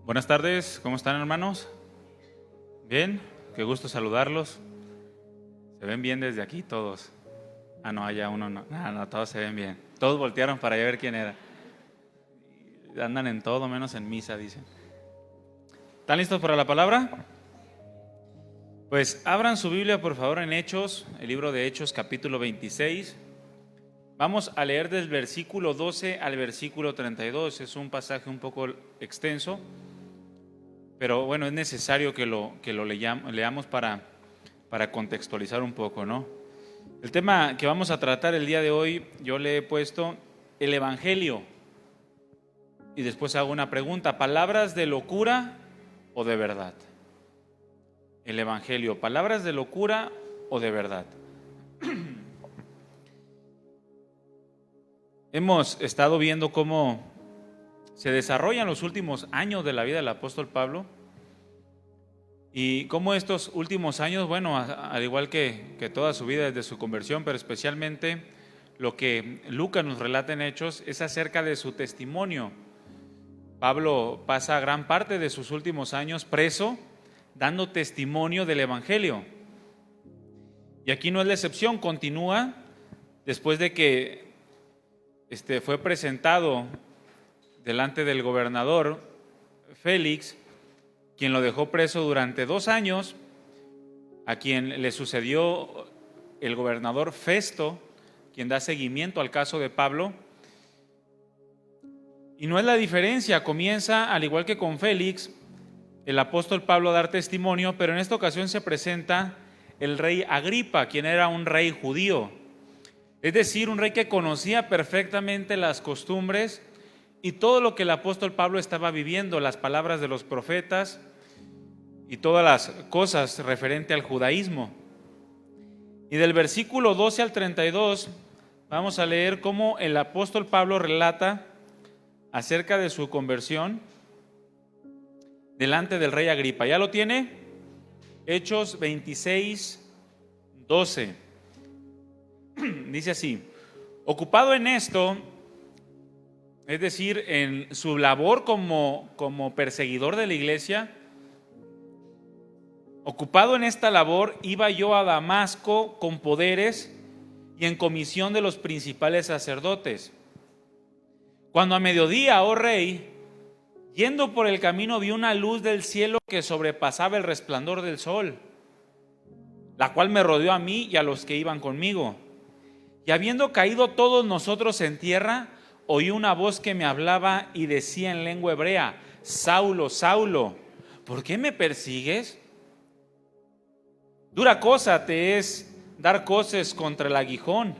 Buenas tardes, ¿cómo están, hermanos? Bien, qué gusto saludarlos. Se ven bien desde aquí todos. No, allá uno no. No, todos se ven bien. Todos voltearon para allá ver quién era. Andan en todo menos en misa, dicen. ¿Están listos para la palabra? Pues abran su Biblia, por favor, en Hechos, el libro de Hechos, capítulo 26. Vamos a leer del versículo 12 al versículo 32. Es un pasaje un poco extenso, pero bueno, es necesario que lo leamos para contextualizar un poco, ¿no? El tema que vamos a tratar el día de hoy, yo le he puesto el Evangelio. Y después hago una pregunta: ¿palabras de locura o de verdad? El Evangelio, ¿palabras de locura o de verdad? Hemos estado viendo cómo se desarrollan los últimos años de la vida del apóstol Pablo y cómo estos últimos años, bueno, al igual que toda su vida desde su conversión, pero especialmente lo que Lucas nos relata en Hechos es acerca de su testimonio. Pablo pasa gran parte de sus últimos años preso, dando testimonio del Evangelio. Y aquí no es la excepción, continúa después de que fue presentado delante del gobernador Félix, quien lo dejó preso durante 2 años, a quien le sucedió el gobernador Festo, quien da seguimiento al caso de Pablo. Y no es la diferencia, comienza, al igual que con Félix, el apóstol Pablo a dar testimonio, pero en esta ocasión se presenta el rey Agripa, quien era un rey judío, es decir, un rey que conocía perfectamente las costumbres y todo lo que el apóstol Pablo estaba viviendo, las palabras de los profetas y todas las cosas referente al judaísmo. Y del versículo 12 al 32 vamos a leer cómo el apóstol Pablo relata acerca de su conversión delante del rey Agripa. ¿Ya lo tiene? Hechos 26, 12. Dice así: ocupado en esto, es decir, en su labor como perseguidor de la iglesia, ocupado en esta labor, iba yo a Damasco con poderes y en comisión de los principales sacerdotes. Cuando a mediodía, oh rey, yendo por el camino, vi una luz del cielo que sobrepasaba el resplandor del sol, la cual me rodeó a mí y a los que iban conmigo. Y habiendo caído todos nosotros en tierra, oí una voz que me hablaba y decía en lengua hebrea: Saulo, Saulo, ¿por qué me persigues? Dura cosa te es dar coces contra el aguijón.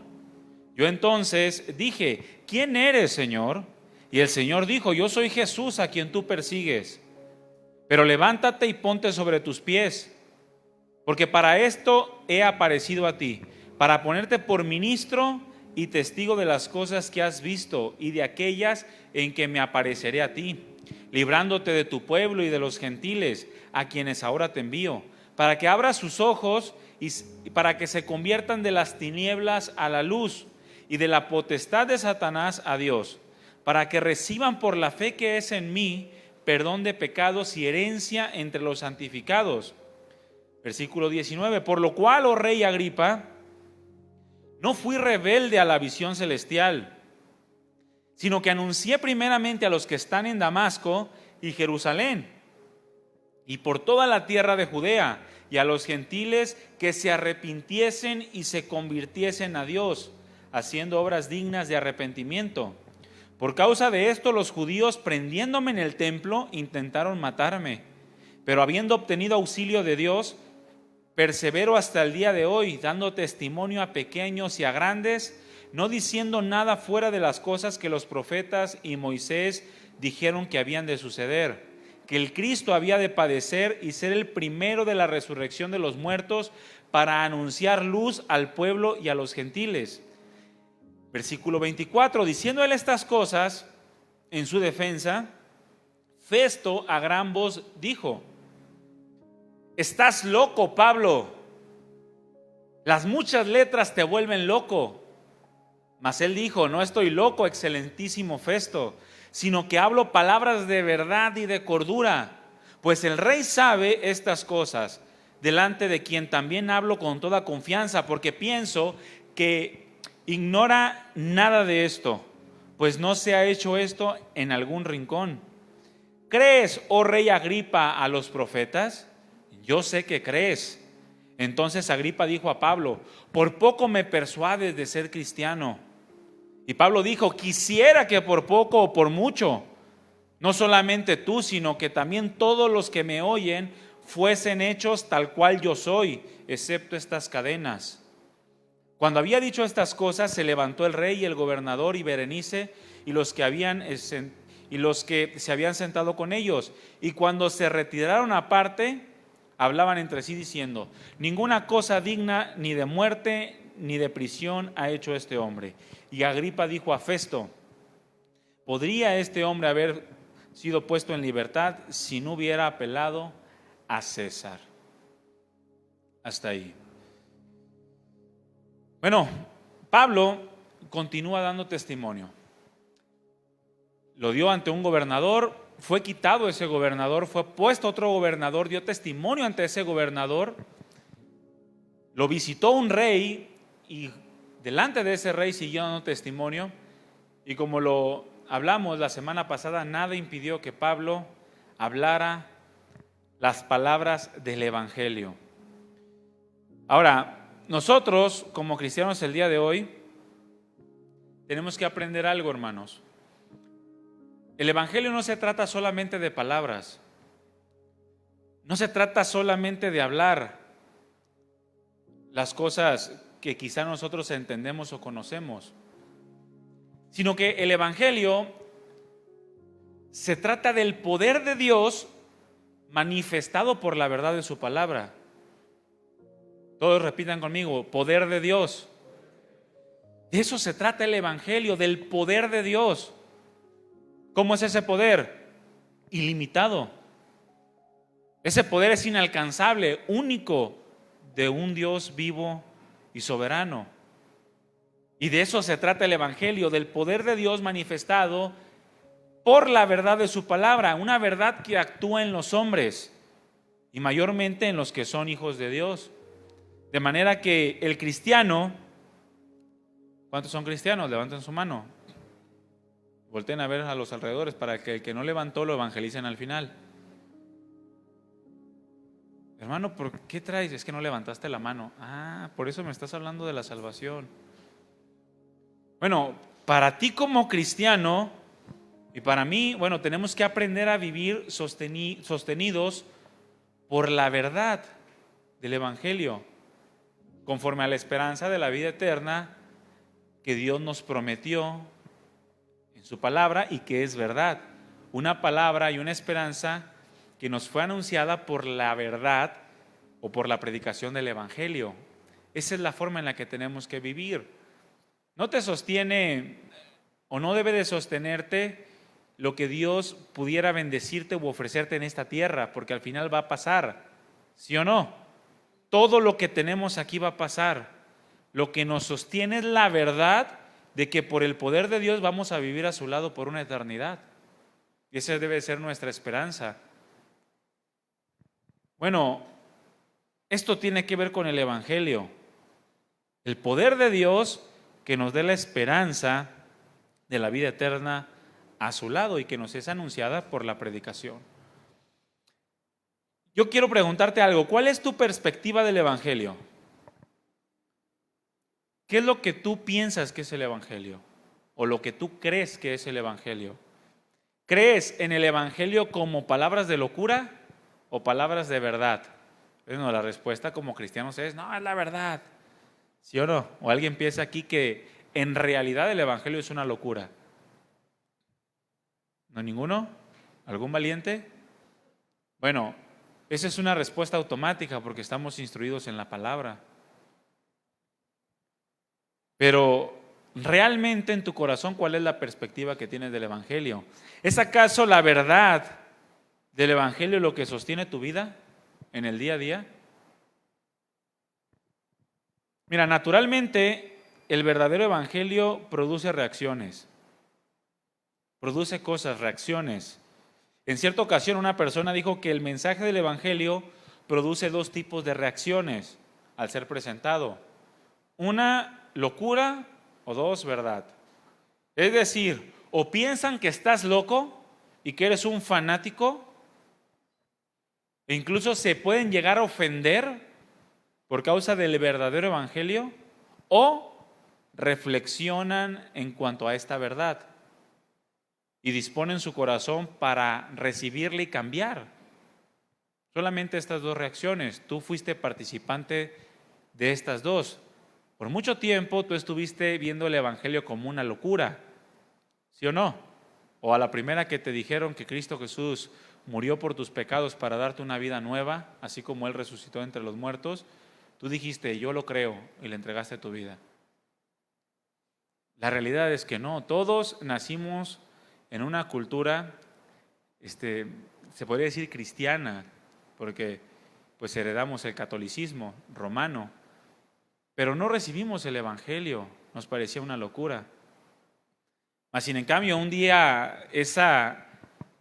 Yo entonces dije: ¿quién eres, Señor? Y el Señor dijo: yo soy Jesús a quien tú persigues. Pero levántate y ponte sobre tus pies, porque para esto he aparecido a ti, para ponerte por ministro y testigo de las cosas que has visto y de aquellas en que me apareceré a ti, librándote de tu pueblo y de los gentiles, a quienes ahora te envío, para que abras sus ojos y para que se conviertan de las tinieblas a la luz y de la potestad de Satanás a Dios, para que reciban por la fe que es en mí perdón de pecados y herencia entre los santificados. Versículo 19: por lo cual, oh rey Agripa, no fui rebelde a la visión celestial, sino que anuncié primeramente a los que están en Damasco y Jerusalén, y por toda la tierra de Judea, y a los gentiles que se arrepintiesen y se convirtiesen a Dios, haciendo obras dignas de arrepentimiento. Por causa de esto, los judíos, prendiéndome en el templo, intentaron matarme, pero habiendo obtenido auxilio de Dios, persevero hasta el día de hoy, dando testimonio a pequeños y a grandes, no diciendo nada fuera de las cosas que los profetas y Moisés dijeron que habían de suceder, que el Cristo había de padecer y ser el primero de la resurrección de los muertos, para anunciar luz al pueblo y a los gentiles. Versículo 24: diciendo él estas cosas en su defensa, Festo a gran voz dijo: estás loco, Pablo, las muchas letras te vuelven loco. Mas él dijo: no estoy loco, excelentísimo Festo, sino que hablo palabras de verdad y de cordura. Pues el rey sabe estas cosas, delante de quien también hablo con toda confianza, porque pienso que ignora nada de esto, pues no se ha hecho esto en algún rincón. ¿Crees, oh rey Agripa, a los profetas? Yo sé que crees. Entonces Agripa dijo a Pablo: por poco me persuades de ser cristiano. Y Pablo dijo: quisiera que por poco o por mucho, no solamente tú, sino que también todos los que me oyen fuesen hechos tal cual yo soy, excepto estas cadenas. Cuando había dicho estas cosas, se levantó el rey y el gobernador y Berenice y los que se habían sentado con ellos. Y cuando se retiraron aparte, hablaban entre sí diciendo: ninguna cosa digna ni de muerte ni de prisión ha hecho este hombre. Y Agripa dijo a Festo: ¿podría este hombre haber sido puesto en libertad si no hubiera apelado a César? Hasta ahí. Bueno, Pablo continúa dando testimonio. Lo dio ante un gobernador, fue quitado ese gobernador, fue puesto otro gobernador, dio testimonio ante ese gobernador. Lo visitó un rey y delante de ese rey siguió dando testimonio. Y como lo hablamos la semana pasada, nada impidió que Pablo hablara las palabras del Evangelio. Ahora, nosotros como cristianos el día de hoy tenemos que aprender algo, hermanos. El Evangelio no se trata solamente de palabras, no se trata solamente de hablar las cosas que quizá nosotros entendemos o conocemos, sino que el Evangelio se trata del poder de Dios manifestado por la verdad de su palabra. Todos repitan conmigo: poder de Dios. De eso se trata el Evangelio, del poder de Dios. ¿Cómo es ese poder? Ilimitado. Ese poder es inalcanzable, único, de un Dios vivo y soberano. Y de eso se trata el Evangelio, del poder de Dios manifestado por la verdad de su palabra, una verdad que actúa en los hombres y mayormente en los que son hijos de Dios. De manera que el cristiano, ¿cuántos son cristianos? Levanten su mano. Volteen a ver a los alrededores para que el que no levantó lo evangelicen al final. Hermano, ¿por qué traes? Es que no levantaste la mano. Ah, por eso me estás hablando de la salvación. Bueno, para ti como cristiano y para mí, bueno, tenemos que aprender a vivir sostenidos por la verdad del Evangelio, conforme a la esperanza de la vida eterna que Dios nos prometió en su palabra y que es verdad. Una palabra y una esperanza que nos fue anunciada por la verdad o por la predicación del Evangelio. Esa es la forma en la que tenemos que vivir. No te sostiene o no debe de sostenerte lo que Dios pudiera bendecirte u ofrecerte en esta tierra, porque al final va a pasar, ¿sí o no? Todo lo que tenemos aquí va a pasar. Lo que nos sostiene es la verdad de que por el poder de Dios vamos a vivir a su lado por una eternidad. Y esa debe ser nuestra esperanza. Bueno, esto tiene que ver con el Evangelio. El poder de Dios que nos dé la esperanza de la vida eterna a su lado y que nos es anunciada por la predicación. Yo quiero preguntarte algo. ¿Cuál es tu perspectiva del Evangelio? ¿Qué es lo que tú piensas que es el Evangelio? ¿O lo que tú crees que es el Evangelio? ¿Crees en el Evangelio como palabras de locura o palabras de verdad? Bueno, la respuesta como cristianos es: no, es la verdad. ¿Sí o no? O alguien piensa aquí que en realidad el Evangelio es una locura. ¿No ninguno? ¿Algún valiente? Bueno, esa es una respuesta automática porque estamos instruidos en la palabra. Pero realmente en tu corazón, ¿cuál es la perspectiva que tienes del Evangelio? ¿Es acaso la verdad del Evangelio lo que sostiene tu vida en el día a día? Mira, naturalmente el verdadero Evangelio produce reacciones. produce cosas, reacciones. En cierta ocasión una persona dijo que el mensaje del Evangelio produce dos tipos de reacciones al ser presentado. Una, locura, o dos, verdad. Es decir, o piensan que estás loco y que eres un fanático, e incluso se pueden llegar a ofender por causa del verdadero Evangelio, o reflexionan en cuanto a esta verdad y disponen su corazón para recibirla y cambiar. Solamente estas dos reacciones. Tú fuiste participante de estas dos. Por mucho tiempo tú estuviste viendo el Evangelio como una locura, ¿sí o no? O a la primera que te dijeron que Cristo Jesús murió por tus pecados para darte una vida nueva, así como Él resucitó entre los muertos, tú dijiste, yo lo creo, y le entregaste tu vida. La realidad es que no, todos nacimos en una cultura, se podría decir cristiana, porque pues heredamos el catolicismo romano, pero no recibimos el Evangelio, nos parecía una locura. Mas sin en cambio, un día esa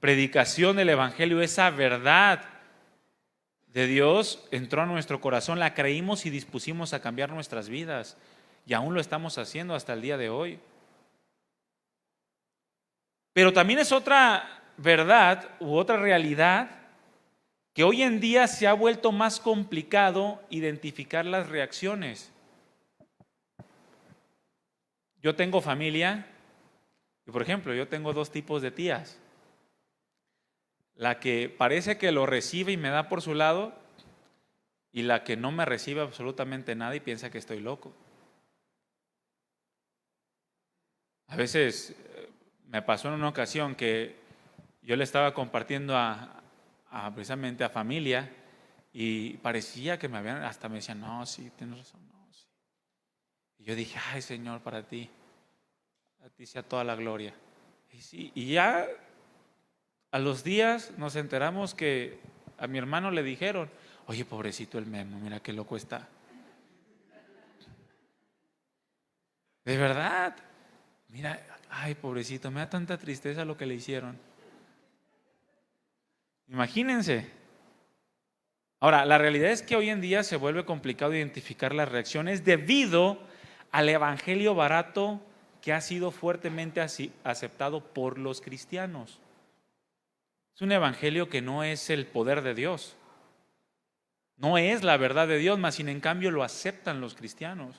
predicación del Evangelio, esa verdad de Dios entró a nuestro corazón, la creímos y dispusimos a cambiar nuestras vidas, y aún lo estamos haciendo hasta el día de hoy. Pero también es otra verdad u otra realidad que hoy en día se ha vuelto más complicado identificar las reacciones. Yo tengo familia y, por ejemplo, yo tengo dos tipos de tías. La que parece que lo recibe y me da por su lado, y la que no me recibe absolutamente nada y piensa que estoy loco. A veces me pasó en una ocasión que yo le estaba compartiendo precisamente a familia, y parecía que hasta me decían, no, sí, tienes razón, no, sí. Y yo dije, ay Señor, a ti sea toda la gloria. Y sí, y ya a los días nos enteramos que a mi hermano le dijeron, oye, pobrecito el Memo, mira qué loco está. De verdad, mira, ay, pobrecito, me da tanta tristeza lo que le hicieron. Imagínense. Ahora, la realidad es que hoy en día se vuelve complicado identificar las reacciones debido al evangelio barato que ha sido fuertemente aceptado por los cristianos. Es un evangelio que no es el poder de Dios, no es la verdad de Dios, mas sin en cambio lo aceptan los cristianos.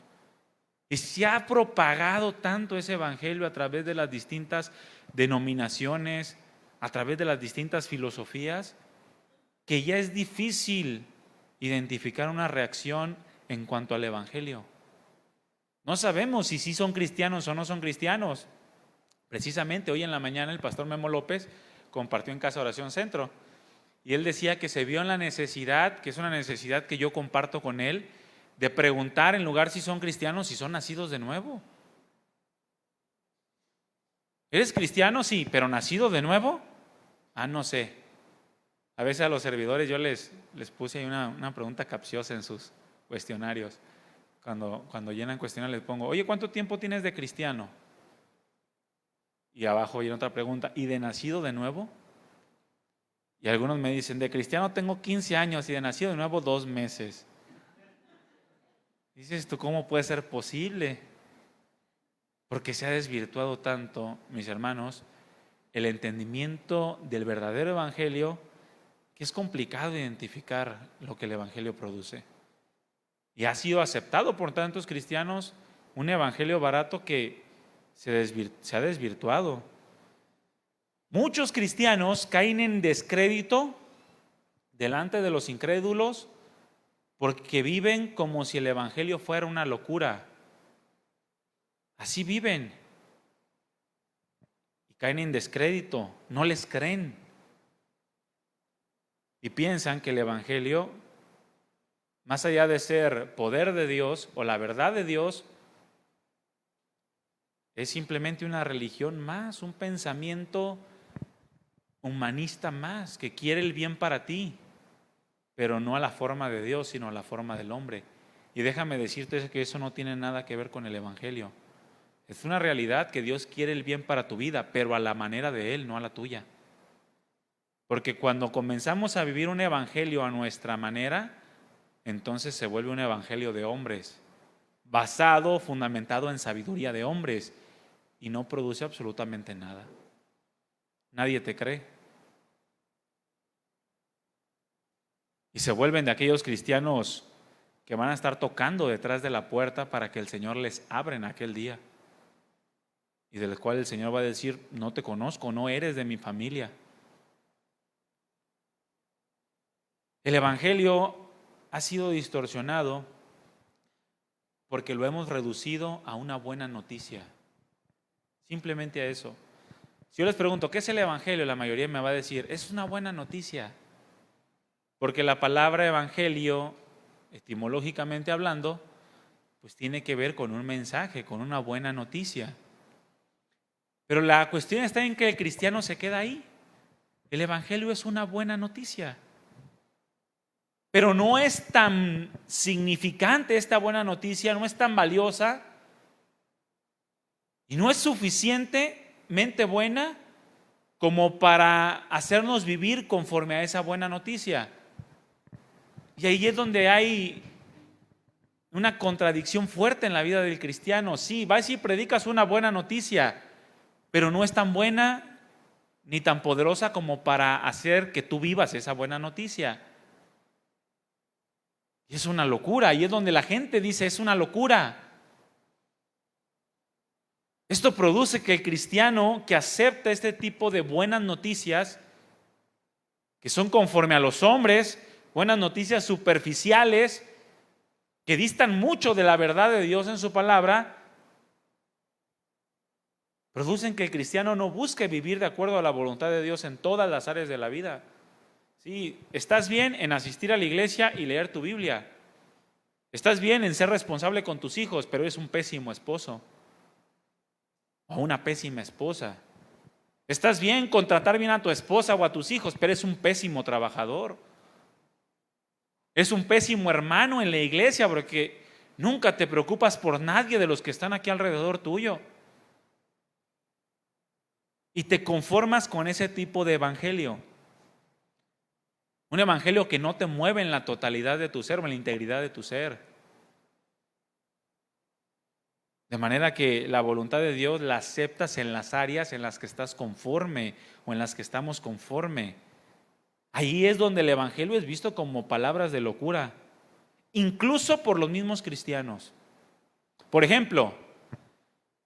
Y se ha propagado tanto ese evangelio a través de las distintas denominaciones, a través de las distintas filosofías, que ya es difícil identificar una reacción en cuanto al evangelio. No sabemos si sí son cristianos o no son cristianos. Precisamente hoy en la mañana el pastor Memo López compartió en Casa Oración Centro, y él decía que se vio en la necesidad, que es una necesidad que yo comparto con él, de preguntar en lugar si son cristianos, si son nacidos de nuevo. ¿Eres cristiano? Sí, pero ¿nacido de nuevo? No sé. A veces a los servidores yo les puse ahí una pregunta capciosa en sus cuestionarios. Cuando llenan cuestionarios les pongo, oye, ¿cuánto tiempo tienes de cristiano? Y abajo viene otra pregunta, ¿y de nacido de nuevo? Y algunos me dicen, de cristiano tengo 15 años y de nacido de nuevo 2 meses. Dices tú, ¿cómo puede ser posible? Porque se ha desvirtuado tanto, mis hermanos, el entendimiento del verdadero evangelio, que es complicado identificar lo que el evangelio produce. Y ha sido aceptado por tantos cristianos un evangelio barato que se ha desvirtuado. Muchos cristianos caen en descrédito delante de los incrédulos porque viven como si el evangelio fuera una locura. Así viven. Y caen en descrédito, no les creen. Y piensan que el evangelio, más allá de ser poder de Dios o la verdad de Dios, es simplemente una religión más, un pensamiento humanista más, que quiere el bien para ti, pero no a la forma de Dios, sino a la forma del hombre. Y déjame decirte que eso no tiene nada que ver con el evangelio. Es una realidad que Dios quiere el bien para tu vida, pero a la manera de Él, no a la tuya. Porque cuando comenzamos a vivir un evangelio a nuestra manera, entonces se vuelve un evangelio de hombres, basado, fundamentado en sabiduría de hombres, y no produce absolutamente nada. Nadie te cree. Y se vuelven de aquellos cristianos que van a estar tocando detrás de la puerta para que el Señor les abra en aquel día. Y del cual el Señor va a decir: no te conozco, no eres de mi familia. El evangelio ha sido distorsionado porque lo hemos reducido a una buena noticia. Simplemente a eso. Si yo les pregunto, ¿qué es el evangelio? La mayoría me va a decir, es una buena noticia. Porque la palabra evangelio, etimológicamente hablando, pues tiene que ver con un mensaje, con una buena noticia. Pero la cuestión está en que el cristiano se queda ahí. El evangelio es una buena noticia. Pero no es tan significante esta buena noticia, no es tan valiosa y no es suficientemente buena como para hacernos vivir conforme a esa buena noticia. Y ahí es donde hay una contradicción fuerte en la vida del cristiano. Sí, vas y predicas una buena noticia, pero no es tan buena ni tan poderosa como para hacer que tú vivas esa buena noticia. Y es una locura, y es donde la gente dice, es una locura. Esto produce que el cristiano que acepta este tipo de buenas noticias, que son conforme a los hombres, buenas noticias superficiales, que distan mucho de la verdad de Dios en su palabra, producen que el cristiano no busque vivir de acuerdo a la voluntad de Dios en todas las áreas de la vida. Sí, estás bien en asistir a la iglesia y leer tu Biblia. Estás bien en ser responsable con tus hijos, pero eres un pésimo esposo o una pésima esposa. Estás bien con tratar bien a tu esposa o a tus hijos, pero eres un pésimo trabajador. Es un pésimo hermano en la iglesia porque nunca te preocupas por nadie de los que están aquí alrededor tuyo. Y te conformas con ese tipo de evangelio. Un evangelio que no te mueve en la totalidad de tu ser, en la integridad de tu ser. De manera que la voluntad de Dios la aceptas en las áreas en las que estás conforme o en las que estamos conforme. Ahí es donde el evangelio es visto como palabras de locura, incluso por los mismos cristianos. Por ejemplo,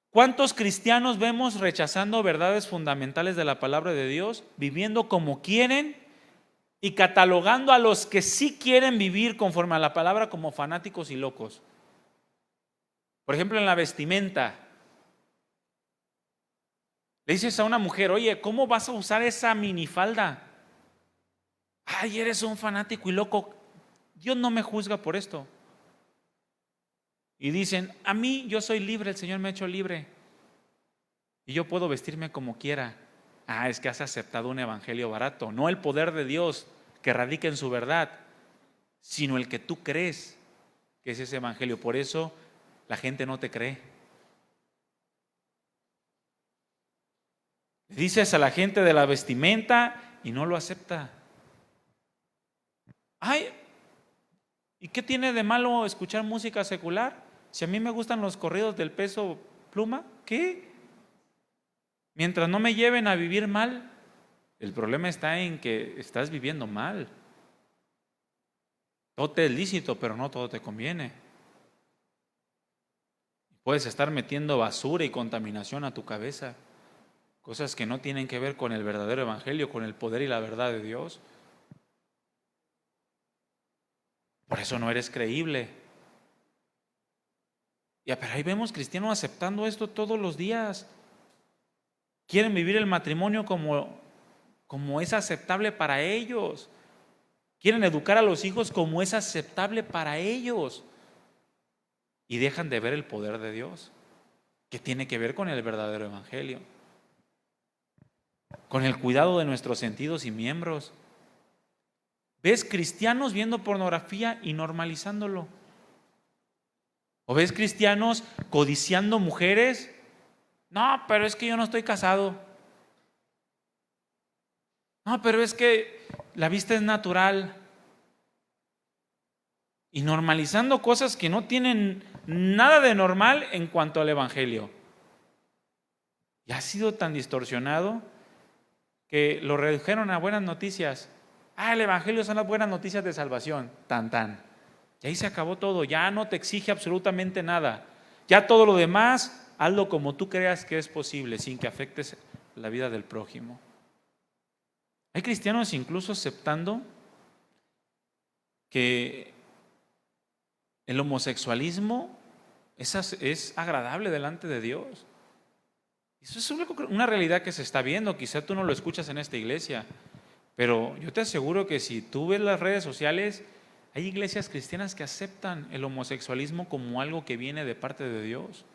¿cuántos cristianos vemos rechazando verdades fundamentales de la palabra de Dios, viviendo como quieren y catalogando a los que sí quieren vivir conforme a la palabra como fanáticos y locos? Por ejemplo, en la vestimenta. Le dices a una mujer, oye, ¿cómo vas a usar esa minifalda? Ay, eres un fanático y loco. Dios no me juzga por esto. Y dicen, a mí yo soy libre, el Señor me ha hecho libre. Y yo puedo vestirme como quiera. Ah, es que has aceptado un evangelio barato. No el poder de Dios que radica en su verdad, sino el que tú crees que es ese evangelio. Por eso la gente no te cree. Dices a la gente de la vestimenta y no lo acepta. Ay, ¿y qué tiene de malo escuchar música secular? Si a mí me gustan los corridos del Peso Pluma, ¿qué? Mientras no me lleven a vivir mal. El problema está en que estás viviendo mal. Todo te es lícito, pero no todo te conviene. Puedes estar metiendo basura y contaminación a tu cabeza, cosas que no tienen que ver con el verdadero evangelio, con el poder y la verdad de Dios. Por eso no eres creíble. Ya, pero ahí vemos cristianos aceptando esto todos los días. Quieren vivir el matrimonio como es aceptable para ellos. Quieren educar a los hijos como es aceptable para ellos. Y dejan de ver el poder de Dios, que tiene que ver con el verdadero evangelio, con el cuidado de nuestros sentidos y miembros. ¿Ves cristianos viendo pornografía y normalizándolo? ¿O ves cristianos codiciando mujeres No, pero es que yo no estoy casado. No, pero es que la vista es natural. Y normalizando cosas que no tienen nada de normal en cuanto al Evangelio. Y ha sido tan distorsionado que lo redujeron a buenas noticias. El Evangelio son las buenas noticias de salvación. Tan, tan. Y ahí se acabó todo. Ya no te exige absolutamente nada. Ya todo lo demás, hazlo como tú creas que es posible, sin que afectes la vida del prójimo. Hay cristianos incluso aceptando que el homosexualismo es agradable delante de Dios. Eso es una realidad que se está viendo. Quizá tú no lo escuchas en esta iglesia, pero yo te aseguro que si tú ves las redes sociales, hay iglesias cristianas que aceptan el homosexualismo como algo que viene de parte de Dios.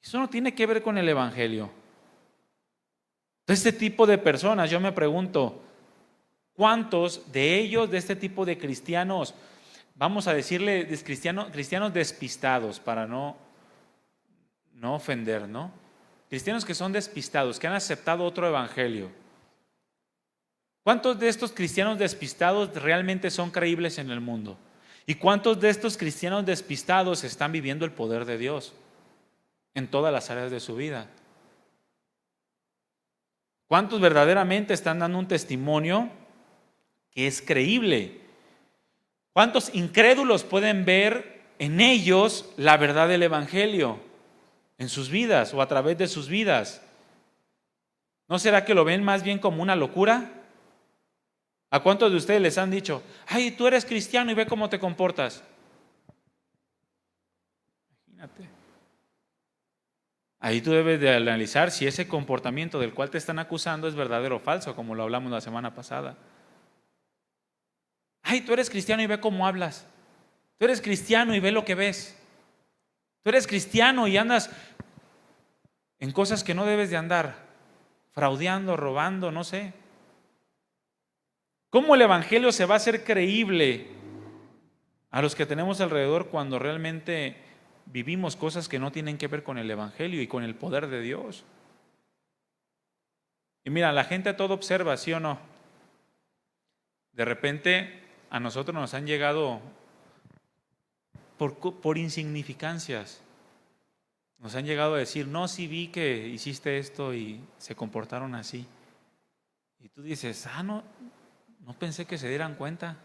Eso no tiene que ver con el Evangelio. Este tipo de personas, yo me pregunto, ¿cuántos de ellos, de este tipo de cristianos, vamos a decirle cristianos despistados para no ofender, ¿no? Cristianos que son despistados, que han aceptado otro evangelio. ¿Cuántos de estos cristianos despistados realmente son creíbles en el mundo? ¿Y cuántos de estos cristianos despistados están viviendo el poder de Dios en todas las áreas de su vida? ¿Cuántos verdaderamente están dando un testimonio que es creíble? ¿Cuántos incrédulos pueden ver en ellos la verdad del evangelio en sus vidas o a través de sus vidas? ¿No será que lo ven más bien como una locura? ¿A cuántos de ustedes les han dicho, tú eres cristiano y ve cómo te comportas? Imagínate. Ahí tú debes de analizar si ese comportamiento del cual te están acusando es verdadero o falso, como lo hablamos la semana pasada. Tú eres cristiano y ve cómo hablas. Tú eres cristiano y ve lo que ves. Tú eres cristiano y andas en cosas que no debes de andar, fraudeando, robando, no sé. ¿Cómo el evangelio se va a hacer creíble a los que tenemos alrededor cuando realmente vivimos cosas que no tienen que ver con el evangelio y con el poder de Dios? Y mira, la gente todo observa, ¿sí o no? De repente a nosotros nos han llegado por insignificancias. Nos han llegado a decir, no, sí vi que hiciste esto y se comportaron así. Y tú dices, no pensé que se dieran cuenta.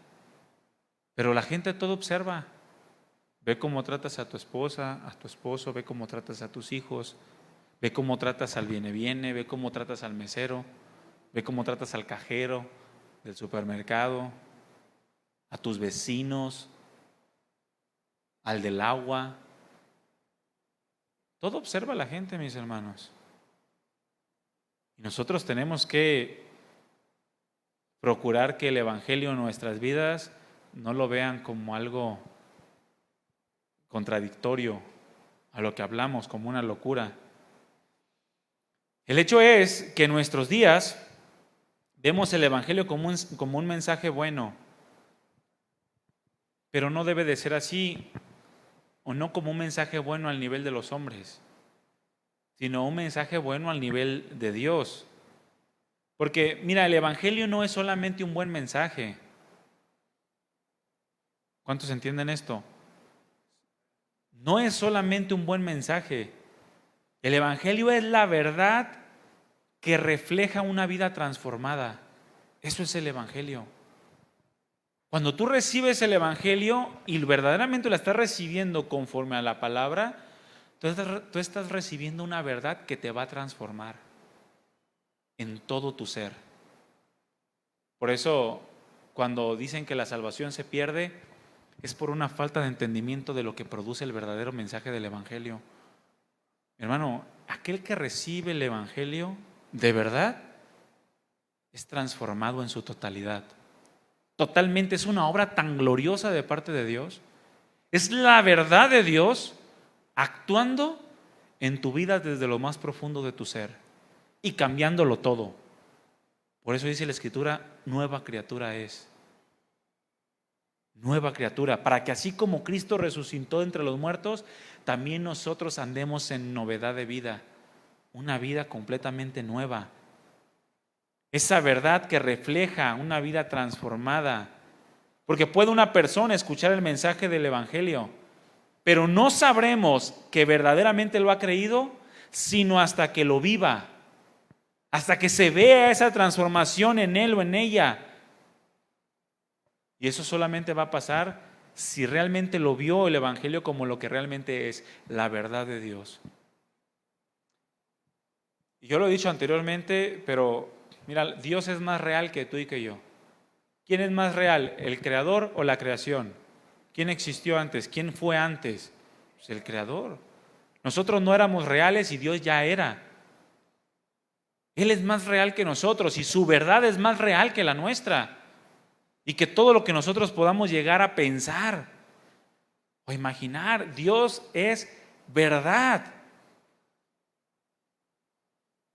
Pero la gente todo observa. Ve cómo tratas a tu esposa, a tu esposo, ve cómo tratas a tus hijos, ve cómo tratas al viene, ve cómo tratas al mesero, ve cómo tratas al cajero del supermercado, a tus vecinos, al del agua. Todo observa la gente, mis hermanos. Y nosotros tenemos que procurar que el evangelio en nuestras vidas no lo vean como algo contradictorio a lo que hablamos, como una locura. El hecho es que en nuestros días vemos el evangelio como un mensaje bueno, pero no debe de ser así, o no como un mensaje bueno al nivel de los hombres, sino un mensaje bueno al nivel de Dios. Porque mira, el evangelio no es solamente un buen mensaje. ¿Cuántos entienden esto? No es solamente un buen mensaje. El evangelio es la verdad que refleja una vida transformada. Eso es el evangelio. Cuando tú recibes el evangelio y verdaderamente lo estás recibiendo conforme a la palabra, tú estás recibiendo una verdad que te va a transformar en todo tu ser. Por eso, cuando dicen que la salvación se pierde, es por una falta de entendimiento de lo que produce el verdadero mensaje del evangelio. Hermano, aquel que recibe el evangelio de verdad es transformado en su totalidad. Totalmente, es una obra tan gloriosa de parte de Dios. Es la verdad de Dios actuando en tu vida desde lo más profundo de tu ser y cambiándolo todo. Por eso dice la Escritura, nueva criatura es. nueva criatura, para que así como Cristo resucitó entre los muertos, también nosotros andemos en novedad de vida, una vida completamente nueva. Esa verdad que refleja una vida transformada. Porque puede una persona escuchar el mensaje del Evangelio, pero no sabremos que verdaderamente lo ha creído, sino hasta que lo viva, hasta que se vea esa transformación en él o en ella. Y eso solamente va a pasar si realmente lo vio el Evangelio como lo que realmente es, la verdad de Dios. Y yo lo he dicho anteriormente, pero mira, Dios es más real que tú y que yo. ¿Quién es más real, el creador o la creación? ¿Quién existió antes? ¿Quién fue antes? Pues el creador. Nosotros no éramos reales y Dios ya era. Él es más real que nosotros y su verdad es más real que la nuestra. Y que todo lo que nosotros podamos llegar a pensar o imaginar, Dios es verdad.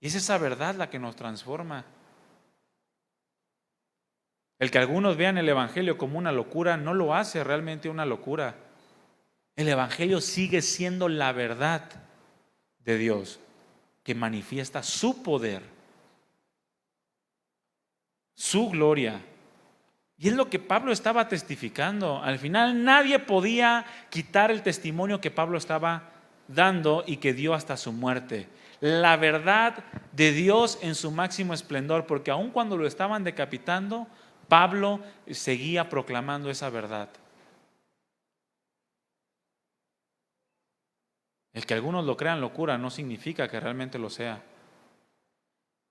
Y es esa verdad la que nos transforma. El que algunos vean el Evangelio como una locura no lo hace realmente una locura. El Evangelio sigue siendo la verdad de Dios que manifiesta su poder, su gloria. Y es lo que Pablo estaba testificando. Al final nadie podía quitar el testimonio que Pablo estaba dando y que dio hasta su muerte. La verdad de Dios en su máximo esplendor, porque aun cuando lo estaban decapitando, Pablo seguía proclamando esa verdad. El que algunos lo crean locura no significa que realmente lo sea.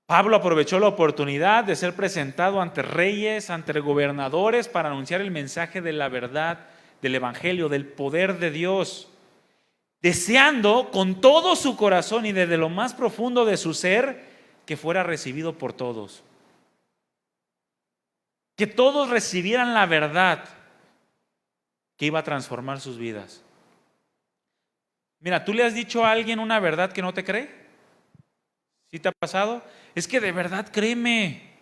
Pablo aprovechó la oportunidad de ser presentado ante reyes, ante gobernadores, para anunciar el mensaje de la verdad, del Evangelio, del poder de Dios, deseando con todo su corazón y desde lo más profundo de su ser que fuera recibido por todos. Que todos recibieran la verdad que iba a transformar sus vidas. Mira, ¿tú le has dicho a alguien una verdad que no te cree? ¿Sí te ha pasado? Es que de verdad créeme.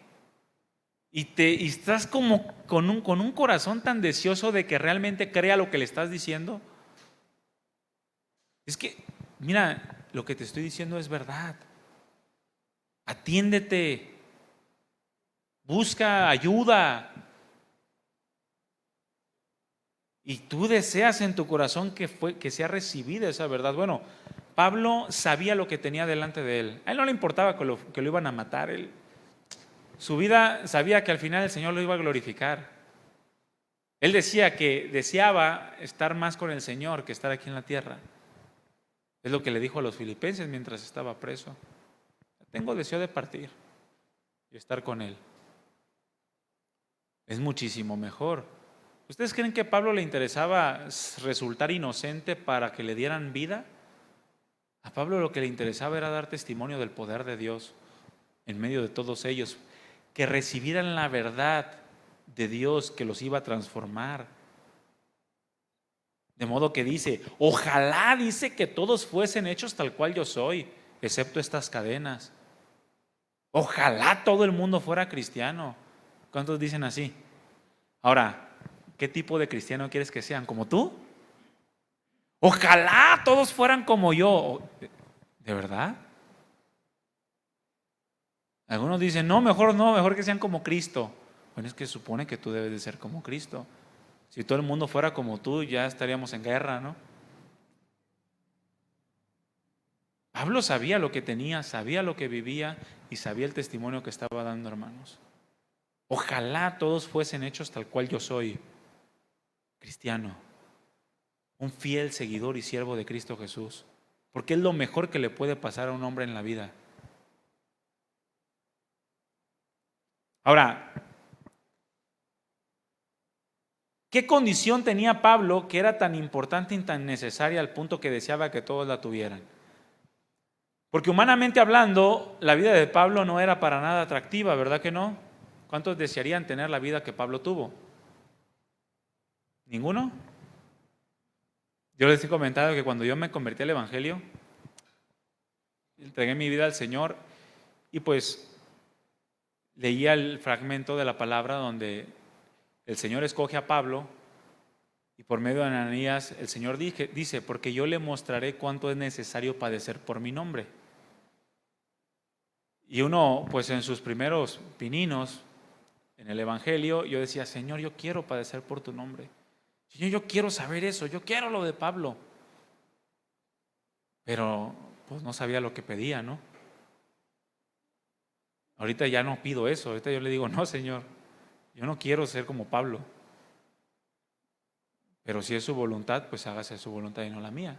Y estás como con un corazón tan deseoso de que realmente crea lo que le estás diciendo. Es que, mira, lo que te estoy diciendo es verdad. Atiéndete. Busca ayuda. Y tú deseas en tu corazón que sea recibida esa verdad. Bueno, Pablo sabía lo que tenía delante de él. A él no le importaba que lo iban a matar. Su vida sabía que al final el Señor lo iba a glorificar. Él decía que deseaba estar más con el Señor que estar aquí en la tierra. Es lo que le dijo a los filipenses mientras estaba preso. Tengo deseo de partir y estar con Él. Es muchísimo mejor. ¿Ustedes creen que a Pablo le interesaba resultar inocente para que le dieran vida? A Pablo lo que le interesaba era dar testimonio del poder de Dios en medio de todos ellos, que recibieran la verdad de Dios que los iba a transformar. De modo que dice, ojalá, dice, que todos fuesen hechos tal cual yo soy, excepto estas cadenas. Ojalá todo el mundo fuera cristiano. ¿Cuántos dicen así? Ahora, ¿qué tipo de cristiano quieres que sean? ¿Como tú? Ojalá todos fueran como yo. ¿De verdad? Algunos dicen, no, mejor que sean como Cristo. Bueno, es que supone que tú debes de ser como Cristo. Si todo el mundo fuera como tú, ya estaríamos en guerra, ¿no? Pablo sabía lo que tenía, sabía lo que vivía y sabía el testimonio que estaba dando, hermanos. Ojalá todos fuesen hechos tal cual yo soy, cristiano, un fiel seguidor y siervo de Cristo Jesús, porque es lo mejor que le puede pasar a un hombre en la vida. Ahora, ¿qué condición tenía Pablo que era tan importante y tan necesaria al punto que deseaba que todos la tuvieran? Porque humanamente hablando, la vida de Pablo no era para nada atractiva, ¿verdad que no? ¿Cuántos desearían tener la vida que Pablo tuvo? ¿Ninguno? Yo les he comentado que cuando yo me convertí al Evangelio, entregué mi vida al Señor y pues leía el fragmento de la palabra donde el Señor escoge a Pablo Y por medio de Ananías el Señor dice, porque yo le mostraré cuánto es necesario padecer por mi nombre. Y uno, pues en sus primeros pininos en el Evangelio, yo decía, Señor, yo quiero padecer por tu nombre. Señor, yo quiero saber eso, yo quiero lo de Pablo. Pero pues no sabía lo que pedía, ¿no? Ahorita ya no pido eso, ahorita yo le digo, no, Señor, yo no quiero ser como Pablo. Pero si es su voluntad, pues hágase su voluntad y no la mía.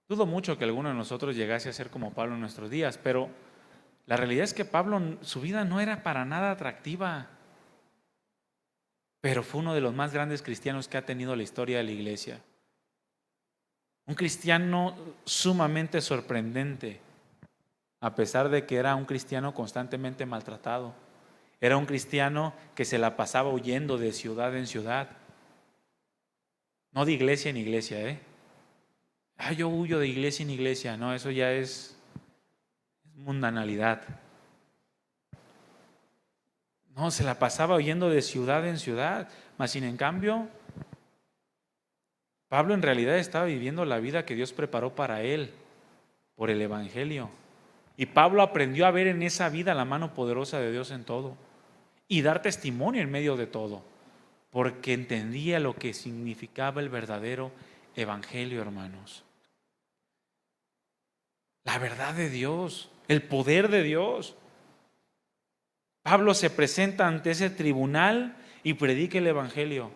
Dudo mucho que alguno de nosotros llegase a ser como Pablo en nuestros días, pero la realidad es que Pablo, su vida no era para nada atractiva, pero fue uno de los más grandes cristianos que ha tenido la historia de la iglesia. Un cristiano sumamente sorprendente, a pesar de que era un cristiano constantemente maltratado. Era un cristiano que se la pasaba huyendo de ciudad en ciudad. No de iglesia en iglesia, yo huyo de iglesia en iglesia. No, eso ya es mundanalidad. No, se la pasaba huyendo de ciudad en ciudad. Mas sin en cambio, Pablo en realidad estaba viviendo la vida que Dios preparó para él por el Evangelio. Y Pablo aprendió a ver en esa vida la mano poderosa de Dios en todo y dar testimonio en medio de todo, porque entendía lo que significaba el verdadero Evangelio, hermanos. La verdad de Dios, el poder de Dios. Pablo se presenta ante ese tribunal y predica el Evangelio.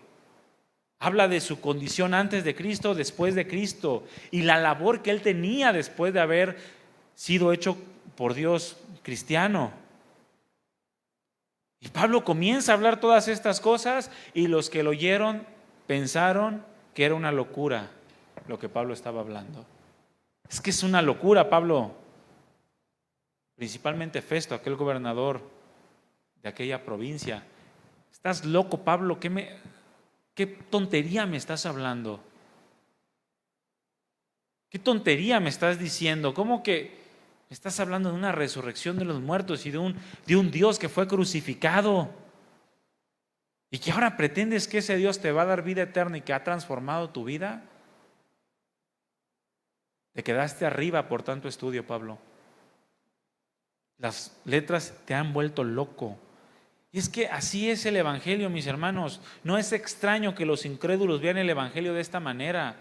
Habla de su condición antes de Cristo, después de Cristo, y la labor que él tenía después de haber sido hecho por Dios cristiano. Y Pablo comienza a hablar todas estas cosas y los que lo oyeron pensaron que era una locura lo que Pablo estaba hablando. Es que es una locura, Pablo. Principalmente Festo, aquel gobernador de aquella provincia. Estás loco, Pablo, ¿qué tontería me estás hablando? ¿Qué tontería me estás diciendo? ¿Cómo que estás hablando de una resurrección de los muertos y de un Dios que fue crucificado? ¿Y que ahora pretendes que ese Dios te va a dar vida eterna y que ha transformado tu vida? Te quedaste arriba por tanto estudio, Pablo. Las letras te han vuelto loco. Y es que así es el Evangelio, mis hermanos. No es extraño que los incrédulos vean el Evangelio de esta manera.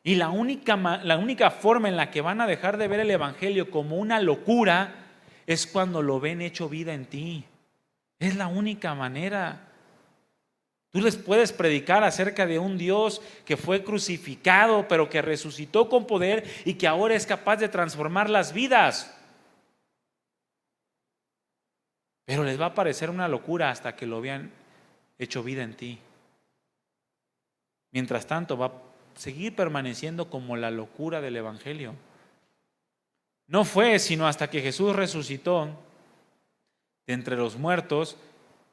Y la única forma en la que van a dejar de ver el Evangelio como una locura es cuando lo ven hecho vida en ti. Es la única manera. Tú les puedes predicar acerca de un Dios que fue crucificado, pero que resucitó con poder y que ahora es capaz de transformar las vidas. Pero les va a parecer una locura hasta que lo vean hecho vida en ti. Mientras tanto, va a seguir permaneciendo como la locura del Evangelio. No fue sino hasta que Jesús resucitó de entre los muertos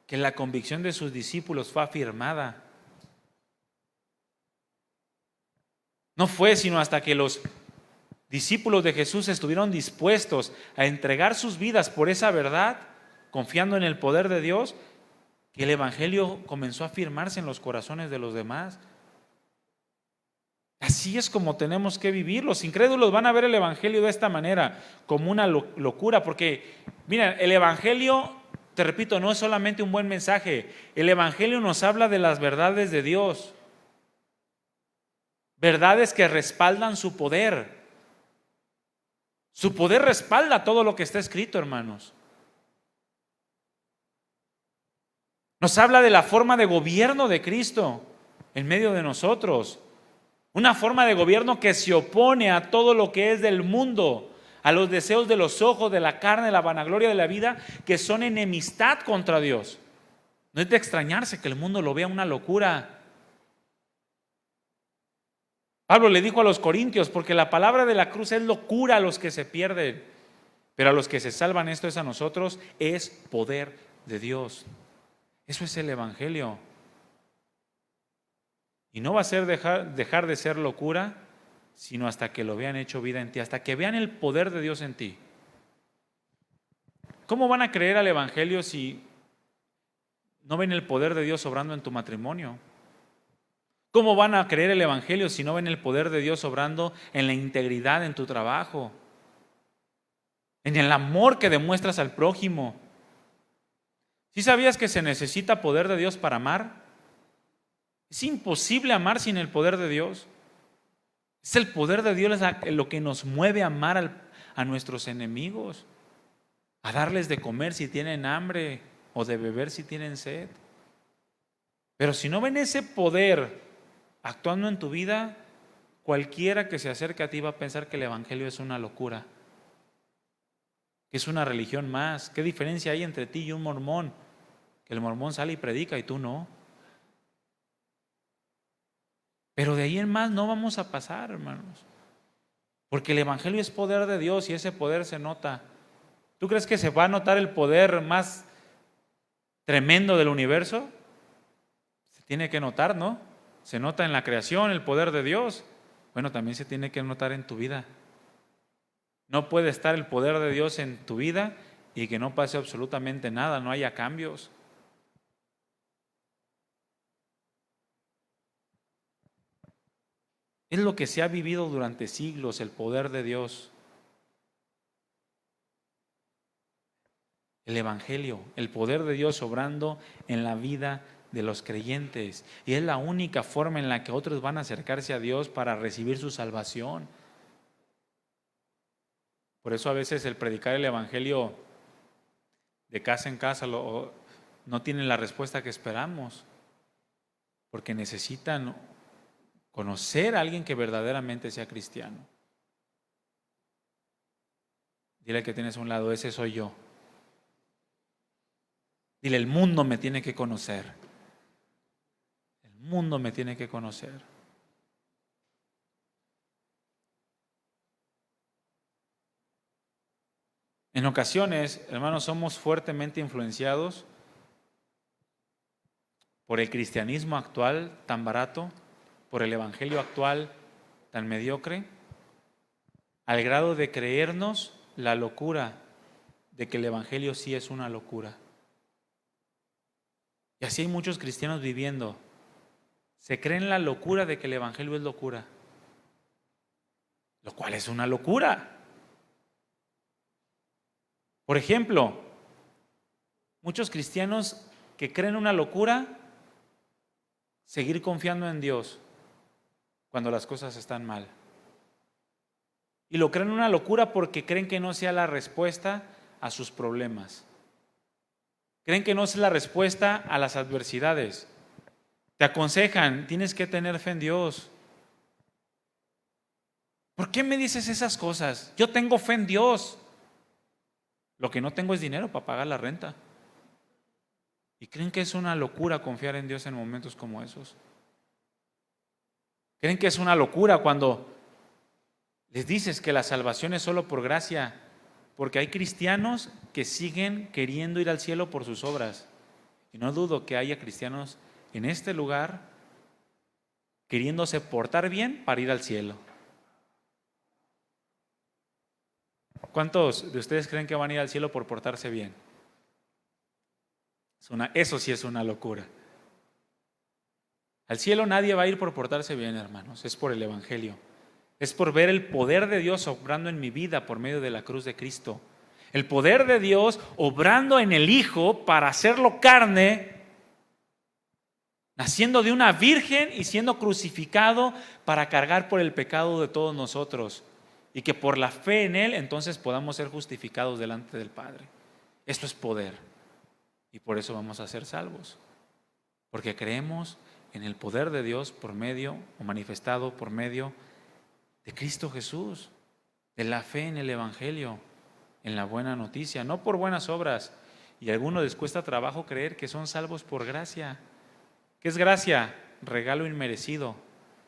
que la convicción de sus discípulos fue afirmada. No fue sino hasta que los discípulos de Jesús estuvieron dispuestos a entregar sus vidas por esa verdad, confiando en el poder de Dios, que el Evangelio comenzó a afirmarse en los corazones de los demás. Así es como tenemos que vivir. Los incrédulos van a ver el Evangelio de esta manera, como una locura, porque, mira, el Evangelio, te repito, no es solamente un buen mensaje. El Evangelio nos habla de las verdades de Dios, verdades que respaldan su poder. Su poder respalda todo lo que está escrito, hermanos. Nos habla de la forma de gobierno de Cristo en medio de nosotros. Una forma de gobierno que se opone a todo lo que es del mundo, a los deseos de los ojos, de la carne, de la vanagloria de la vida, que son enemistad contra Dios. No es de extrañarse que el mundo lo vea una locura. Pablo le dijo a los corintios, porque la palabra de la cruz es locura a los que se pierden, pero a los que se salvan, esto es a nosotros, es poder de Dios. Eso es el Evangelio. Y no va a ser dejar de ser locura, sino hasta que lo vean hecho vida en ti, hasta que vean el poder de Dios en ti. ¿Cómo van a creer al Evangelio si no ven el poder de Dios obrando en tu matrimonio? ¿Cómo van a creer el Evangelio si no ven el poder de Dios obrando en la integridad en tu trabajo? En el amor que demuestras al prójimo. ¿Sí sabías que se necesita poder de Dios para amar? Es imposible amar sin el poder de Dios. Es el poder de Dios lo que nos mueve a amar a nuestros enemigos, a darles de comer si tienen hambre o de beber si tienen sed. Pero si no ven ese poder actuando en tu vida, cualquiera que se acerque a ti va a pensar que el Evangelio es una locura, que es una religión más. ¿Qué diferencia hay entre ti y un mormón? Que el mormón sale y predica y tú no. Pero de ahí en más no vamos a pasar, hermanos. Porque el Evangelio es poder de Dios y ese poder se nota. ¿Tú crees que se va a notar el poder más tremendo del universo? Se tiene que notar, ¿no? Se nota en la creación el poder de Dios. Bueno, también se tiene que notar en tu vida. No puede estar el poder de Dios en tu vida y que no pase absolutamente nada, no haya cambios. Es lo que se ha vivido durante siglos, el poder de Dios. El Evangelio, el poder de Dios obrando en la vida de los creyentes. Y es la única forma en la que otros van a acercarse a Dios para recibir su salvación. Por eso a veces el predicar el Evangelio de casa en casa no tiene la respuesta que esperamos. Porque necesitan conocer a alguien que verdaderamente sea cristiano. Dile al que tienes a un lado, ese soy yo. Dile, el mundo me tiene que conocer. El mundo me tiene que conocer. En ocasiones, hermanos, somos fuertemente influenciados por el cristianismo actual tan barato, por el evangelio actual tan mediocre, al grado de creernos la locura de que el evangelio sí es una locura. Y así hay muchos cristianos viviendo. Se creen la locura de que el evangelio es locura, lo cual es una locura. Por ejemplo, muchos cristianos que creen una locura seguir confiando en Dios cuando las cosas están mal. Y lo creen una locura porque creen que no sea la respuesta a sus problemas. Creen que no es la respuesta a las adversidades. Te aconsejan, tienes que tener fe en Dios. ¿Por qué me dices esas cosas? Yo tengo fe en Dios. Lo que no tengo es dinero para pagar la renta. Y creen que es una locura confiar en Dios en momentos como esos. Creen que es una locura cuando les dices que la salvación es solo por gracia, porque hay cristianos que siguen queriendo ir al cielo por sus obras. Y no dudo que haya cristianos en este lugar queriéndose portar bien para ir al cielo. ¿Cuántos de ustedes creen que van a ir al cielo por portarse bien? Eso sí es una locura. Al cielo nadie va a ir por portarse bien, hermanos. Es por el Evangelio. Es por ver el poder de Dios obrando en mi vida por medio de la cruz de Cristo. El poder de Dios obrando en el Hijo para hacerlo carne, naciendo de una virgen y siendo crucificado para cargar por el pecado de todos nosotros. Y que por la fe en Él entonces podamos ser justificados delante del Padre. Esto es poder. Y por eso vamos a ser salvos. Porque creemos en el poder de Dios por medio o manifestado por medio de Cristo Jesús. De la fe en el Evangelio, en la buena noticia, no por buenas obras. Y a algunos les cuesta trabajo creer que son salvos por gracia. ¿Qué es gracia? Regalo inmerecido.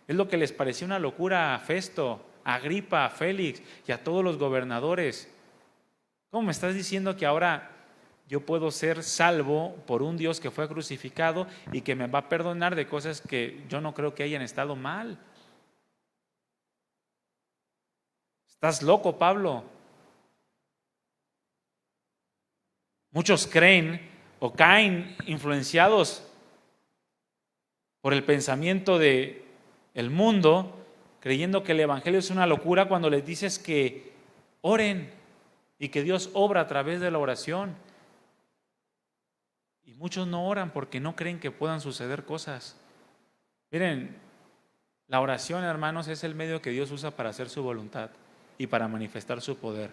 Es lo que les parecía una locura a Festo, a Agripa, a Félix y a todos los gobernadores. ¿Cómo me estás diciendo que ahora yo puedo ser salvo por un Dios que fue crucificado y que me va a perdonar de cosas que yo no creo que hayan estado mal? ¿Estás loco, Pablo? Muchos creen o caen influenciados por el pensamiento de el mundo, creyendo que el evangelio es una locura cuando les dices que oren y que Dios obra a través de la oración. Y muchos no oran porque no creen que puedan suceder cosas. Miren, la oración, hermanos, es el medio que Dios usa para hacer su voluntad y para manifestar su poder.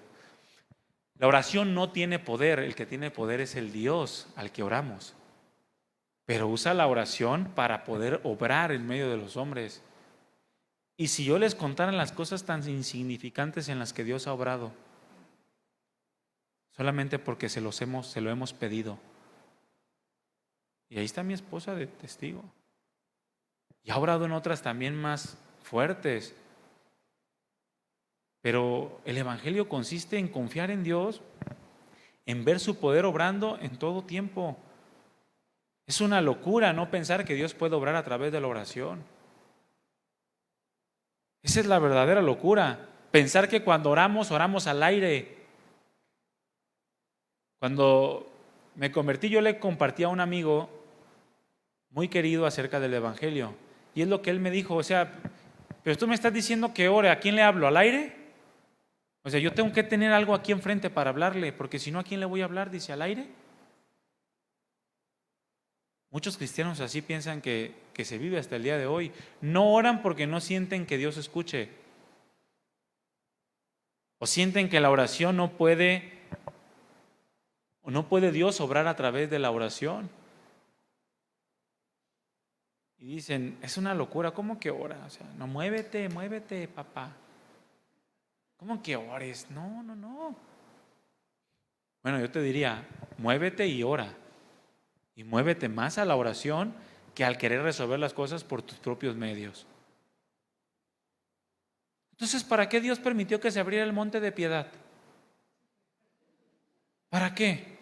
La oración no tiene poder, el que tiene poder es el Dios al que oramos. Pero usa la oración para poder obrar en medio de los hombres. Y si yo les contara las cosas tan insignificantes en las que Dios ha obrado, solamente porque se lo hemos pedido. Y ahí está mi esposa de testigo. Y ha obrado en otras también más fuertes. Pero el evangelio consiste en confiar en Dios, en ver su poder obrando en todo tiempo. Es una locura no pensar que Dios puede obrar a través de la oración. Esa es la verdadera locura. Pensar que cuando oramos, oramos al aire. Cuando me convertí, yo le compartí a un amigo muy querido acerca del evangelio. Y es lo que él me dijo, o sea, pero tú me estás diciendo que ore, ¿a quién le hablo? ¿Al aire? O sea, yo tengo que tener algo aquí enfrente para hablarle, porque si no, ¿a quién le voy a hablar? Dice, ¿al aire? Muchos cristianos así piensan que se vive hasta el día de hoy. No oran porque no sienten que Dios escuche. O sienten que la oración no puede Dios obrar a través de la oración. Y dicen, es una locura, ¿cómo que ora? O sea, no, muévete, papá. ¿Cómo que ores? No. Bueno, yo te diría, muévete y ora. Y muévete más a la oración que al querer resolver las cosas por tus propios medios. Entonces, ¿para qué Dios permitió que se abriera el monte de piedad? ¿Para qué?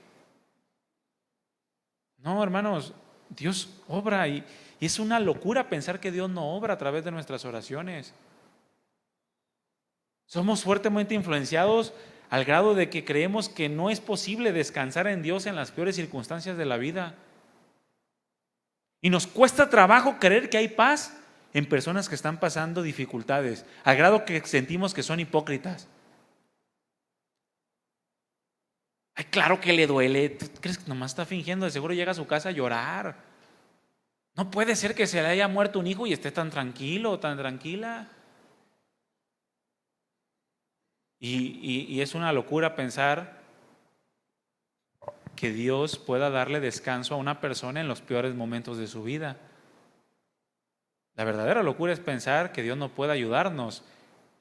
No, hermanos, Dios obra y es una locura pensar que Dios no obra a través de nuestras oraciones. Somos fuertemente influenciados al grado de que creemos que no es posible descansar en Dios en las peores circunstancias de la vida. Y nos cuesta trabajo creer que hay paz en personas que están pasando dificultades, al grado que sentimos que son hipócritas. Ay, claro que le duele. ¿Tú crees que nomás está fingiendo? De seguro llega a su casa a llorar. No puede ser que se le haya muerto un hijo y esté tan tranquilo, tan tranquila. Y es una locura pensar que Dios pueda darle descanso a una persona en los peores momentos de su vida. La verdadera locura es pensar que Dios no puede ayudarnos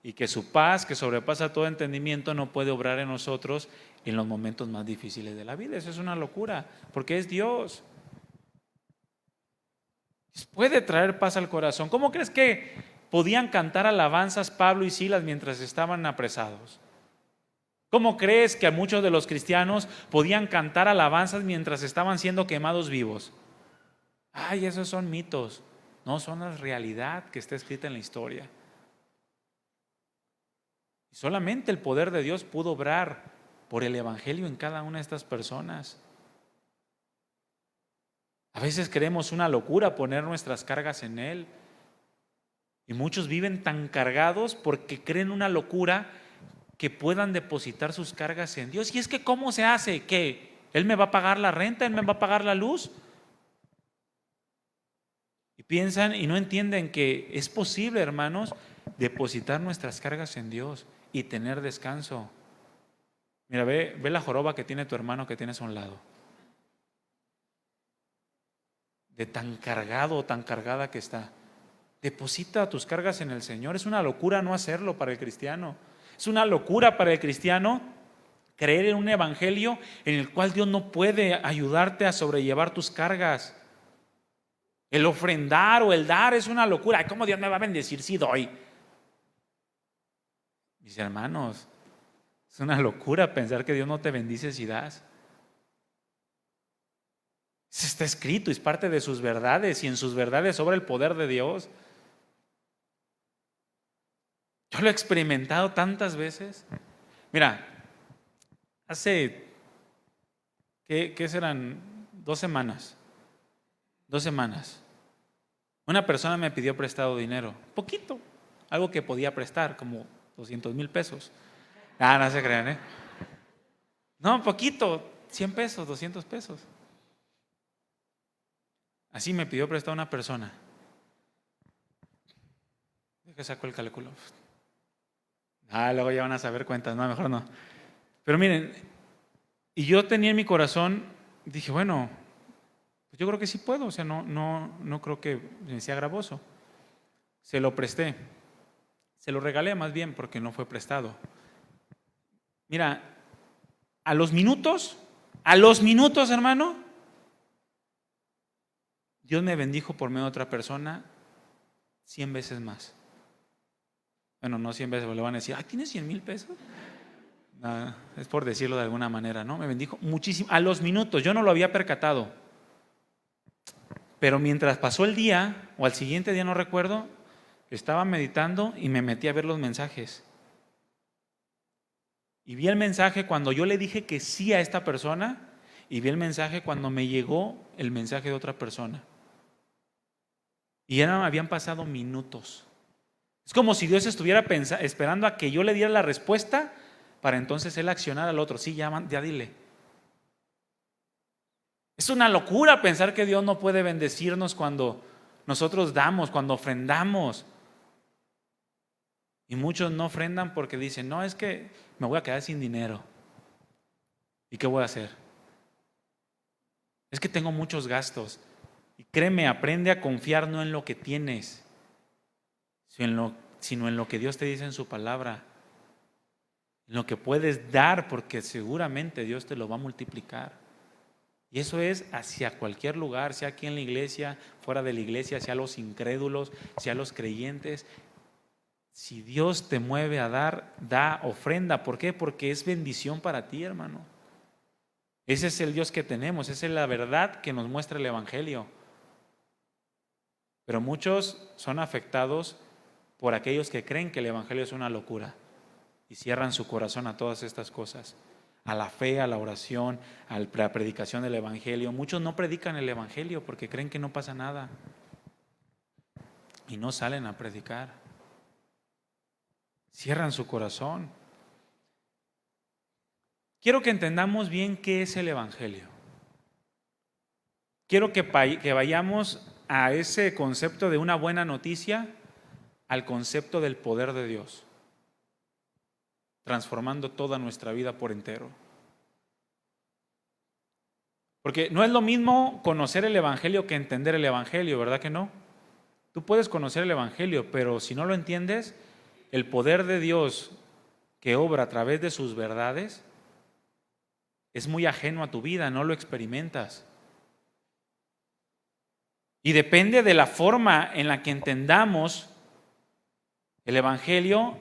y que su paz, que sobrepasa todo entendimiento, no puede obrar en nosotros en los momentos más difíciles de la vida. Eso es una locura, porque es Dios. Puede traer paz al corazón. ¿Cómo crees que podían cantar alabanzas Pablo y Silas mientras estaban apresados? ¿Cómo crees que muchos de los cristianos podían cantar alabanzas mientras estaban siendo quemados vivos? Ay, esos son mitos. No, son la realidad que está escrita en la historia. Y solamente el poder de Dios pudo obrar por el evangelio en cada una de estas personas. A veces creemos una locura poner nuestras cargas en Él. Y muchos viven tan cargados porque creen una locura que puedan depositar sus cargas en Dios. Y es que ¿cómo se hace? ¿Qué? ¿Él me va a pagar la renta? ¿Él me va a pagar la luz? Y piensan y no entienden que es posible, hermanos, depositar nuestras cargas en Dios y tener descanso. Mira, ve la joroba que tiene tu hermano que tienes a un lado. De tan cargado o tan cargada que está. Deposita tus cargas en el Señor. Es una locura no hacerlo para el cristiano. Es una locura para el cristiano creer en un evangelio en el cual Dios no puede ayudarte a sobrellevar tus cargas. El ofrendar o el dar es una locura. ¿Cómo Dios me va a bendecir si doy? Mis hermanos, es una locura pensar que Dios no te bendice si das. Eso está escrito, es parte de sus verdades y en sus verdades obra el poder de Dios. Yo lo he experimentado tantas veces. Mira, hace, ¿qué serán? 2 semanas. 2 semanas. Una persona me pidió prestado dinero, poquito, algo que podía prestar, como 200,000 pesos. No se crean, ¿eh? No, poquito, 100 pesos, 200 pesos. Así me pidió prestado una persona. Deja saco el cálculo. Luego ya van a saber cuentas, no, mejor no. Pero miren, y yo tenía en mi corazón, dije, bueno, pues yo creo que sí puedo, o sea, no creo que me sea gravoso. Se lo presté, se lo regalé más bien porque no fue prestado. Mira, a los minutos, hermano, Dios me bendijo por medio de otra persona 100 veces más. Bueno, no 100 veces, le van a decir, ¿tienes 100,000 pesos? No, es por decirlo de alguna manera, ¿no? Me bendijo muchísimo. A los minutos, yo no lo había percatado. Pero mientras pasó el día, o al siguiente día, no recuerdo, estaba meditando y me metí a ver los mensajes. Y vi el mensaje cuando yo le dije que sí a esta persona, y vi el mensaje cuando me llegó el mensaje de otra persona. Y ya habían pasado minutos. Es como si Dios estuviera esperando a que yo le diera la respuesta para entonces Él accionar al otro. Sí, ya dile. Es una locura pensar que Dios no puede bendecirnos cuando nosotros damos, cuando ofrendamos. Y muchos no ofrendan porque dicen, no, es que me voy a quedar sin dinero. ¿Y qué voy a hacer? Es que tengo muchos gastos. Y créeme, aprende a confiar no en lo que tienes, sino en lo que Dios te dice en su palabra. En lo que puedes dar, porque seguramente Dios te lo va a multiplicar. Y eso es hacia cualquier lugar, sea aquí en la iglesia, fuera de la iglesia, sea los incrédulos, sea los creyentes. Si Dios te mueve a dar, da, ofrenda. ¿Por qué? Porque es bendición para ti, hermano. Ese es el Dios que tenemos, esa es la verdad que nos muestra el Evangelio. Pero muchos son afectados por aquellos que creen que el Evangelio es una locura y cierran su corazón a todas estas cosas, a la fe, a la oración, a la predicación del Evangelio. Muchos no predican el Evangelio porque creen que no pasa nada y no salen a predicar. Cierran su corazón. Quiero que entendamos bien qué es el Evangelio. Quiero que vayamos a ese concepto de una buena noticia, al concepto del poder de Dios, transformando toda nuestra vida por entero. Porque no es lo mismo conocer el Evangelio que entender el Evangelio, ¿verdad que no? Tú puedes conocer el Evangelio, pero si no lo entiendes, el poder de Dios que obra a través de sus verdades es muy ajeno a tu vida, no lo experimentas. Y depende de la forma en la que entendamos el Evangelio,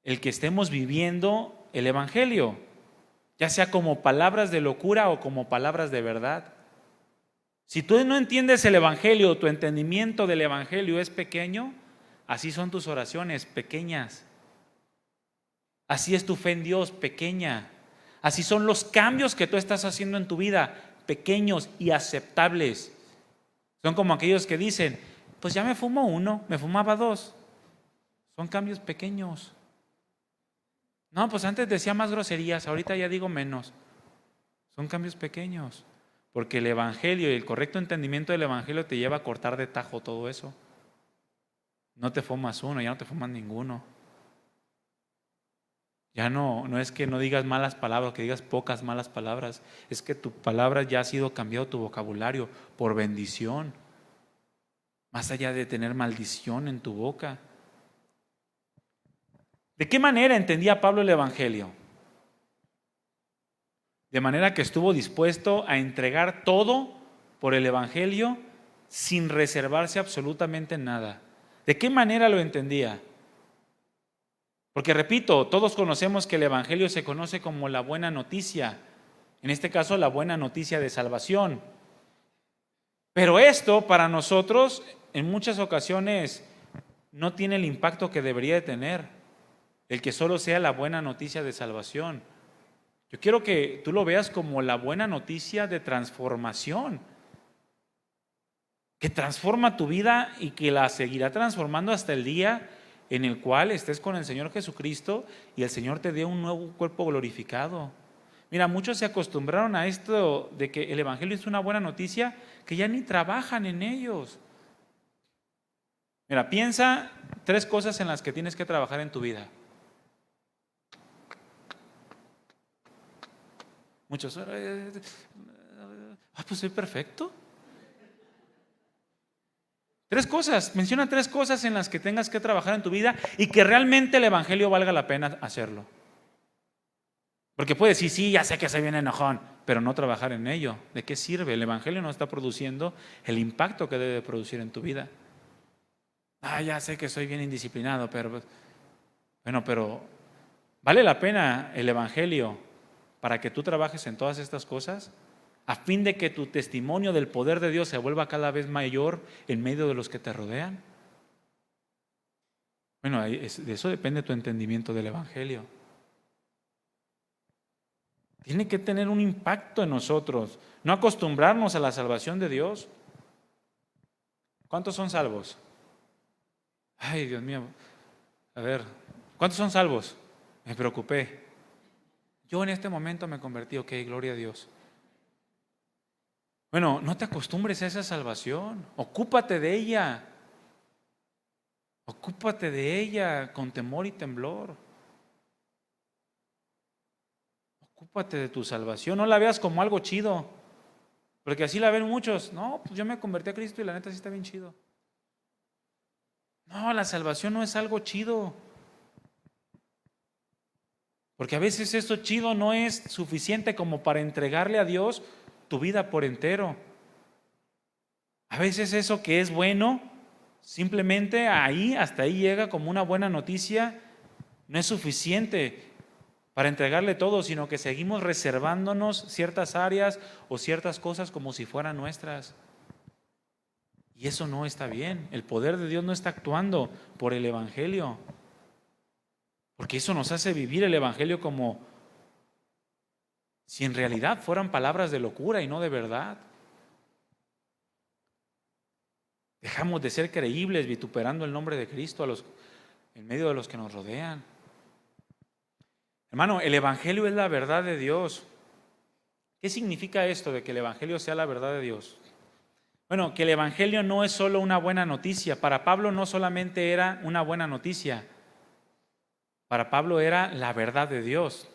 el que estemos viviendo el Evangelio, ya sea como palabras de locura o como palabras de verdad. Si tú no entiendes el Evangelio, tu entendimiento del Evangelio es pequeño, así son tus oraciones, pequeñas. Así es tu fe en Dios, pequeña. Así son los cambios que tú estás haciendo en tu vida, pequeños y aceptables. Son como aquellos que dicen, pues ya me fumo uno, me fumaba dos. Son cambios pequeños. No, pues antes decía más groserías, ahorita ya digo menos. Son cambios pequeños. Porque el Evangelio y el correcto entendimiento del Evangelio te lleva a cortar de tajo todo eso. No te fumas uno, ya no te fumas ninguno. Ya no es que no digas malas palabras, que digas pocas malas palabras. Es que tu palabra ya ha sido cambiado, tu vocabulario, por bendición. Más allá de tener maldición en tu boca. ¿De qué manera entendía Pablo el Evangelio? De manera que estuvo dispuesto a entregar todo por el Evangelio sin reservarse absolutamente nada. ¿De qué manera lo entendía? Porque repito, todos conocemos que el Evangelio se conoce como la buena noticia. En este caso, la buena noticia de salvación. Pero esto para nosotros en muchas ocasiones no tiene el impacto que debería de tener. El que solo sea la buena noticia de salvación. Yo quiero que tú lo veas como la buena noticia de transformación. que transforma tu vida y que la seguirá transformando hasta el día en el cual estés con el Señor Jesucristo y el Señor te dé un nuevo cuerpo glorificado. Mira, muchos se acostumbraron a esto de que el Evangelio es una buena noticia, que ya ni trabajan en ellos. Mira, piensa 3 cosas en las que tienes que trabajar en tu vida. Muchos, pues soy perfecto. 3 cosas, menciona 3 cosas en las que tengas que trabajar en tu vida y que realmente el Evangelio valga la pena hacerlo. Porque puedes decir, sí, ya sé que se viene enojón, pero no trabajar en ello. ¿De qué sirve? El Evangelio no está produciendo el impacto que debe producir en tu vida. Ya sé que soy bien indisciplinado, pero ¿vale la pena el Evangelio para que tú trabajes en todas estas cosas? A fin de que tu testimonio del poder de Dios se vuelva cada vez mayor en medio de los que te rodean. Bueno, de eso depende tu entendimiento del Evangelio. Tiene que tener un impacto en nosotros, no acostumbrarnos a la salvación de Dios. ¿Cuántos son salvos? Ay, Dios mío. A ver, ¿cuántos son salvos? Me preocupé. Yo en este momento me convertí, ok, gloria a Dios. Bueno, no te acostumbres a esa salvación, ocúpate de ella. Ocúpate de ella con temor y temblor. Ocúpate de tu salvación, no la veas como algo chido, porque así la ven muchos. No, pues yo me convertí a Cristo y la neta sí está bien chido. No, la salvación no es algo chido, porque a veces esto chido no es suficiente como para entregarle a Dios tu vida por entero. A veces eso que es bueno, simplemente hasta ahí llega como una buena noticia, no es suficiente para entregarle todo, sino que seguimos reservándonos ciertas áreas o ciertas cosas como si fueran nuestras. Y eso no está bien. El poder de Dios no está actuando por el Evangelio, porque eso nos hace vivir el Evangelio como si en realidad fueran palabras de locura y no de verdad. Dejamos de ser creíbles vituperando el nombre de Cristo en medio de los que nos rodean. Hermano, el Evangelio es la verdad de Dios. ¿Qué significa esto de que el Evangelio sea la verdad de Dios? Bueno, que el Evangelio no es solo una buena noticia. Para Pablo no solamente era una buena noticia. Para Pablo era la verdad de Dios.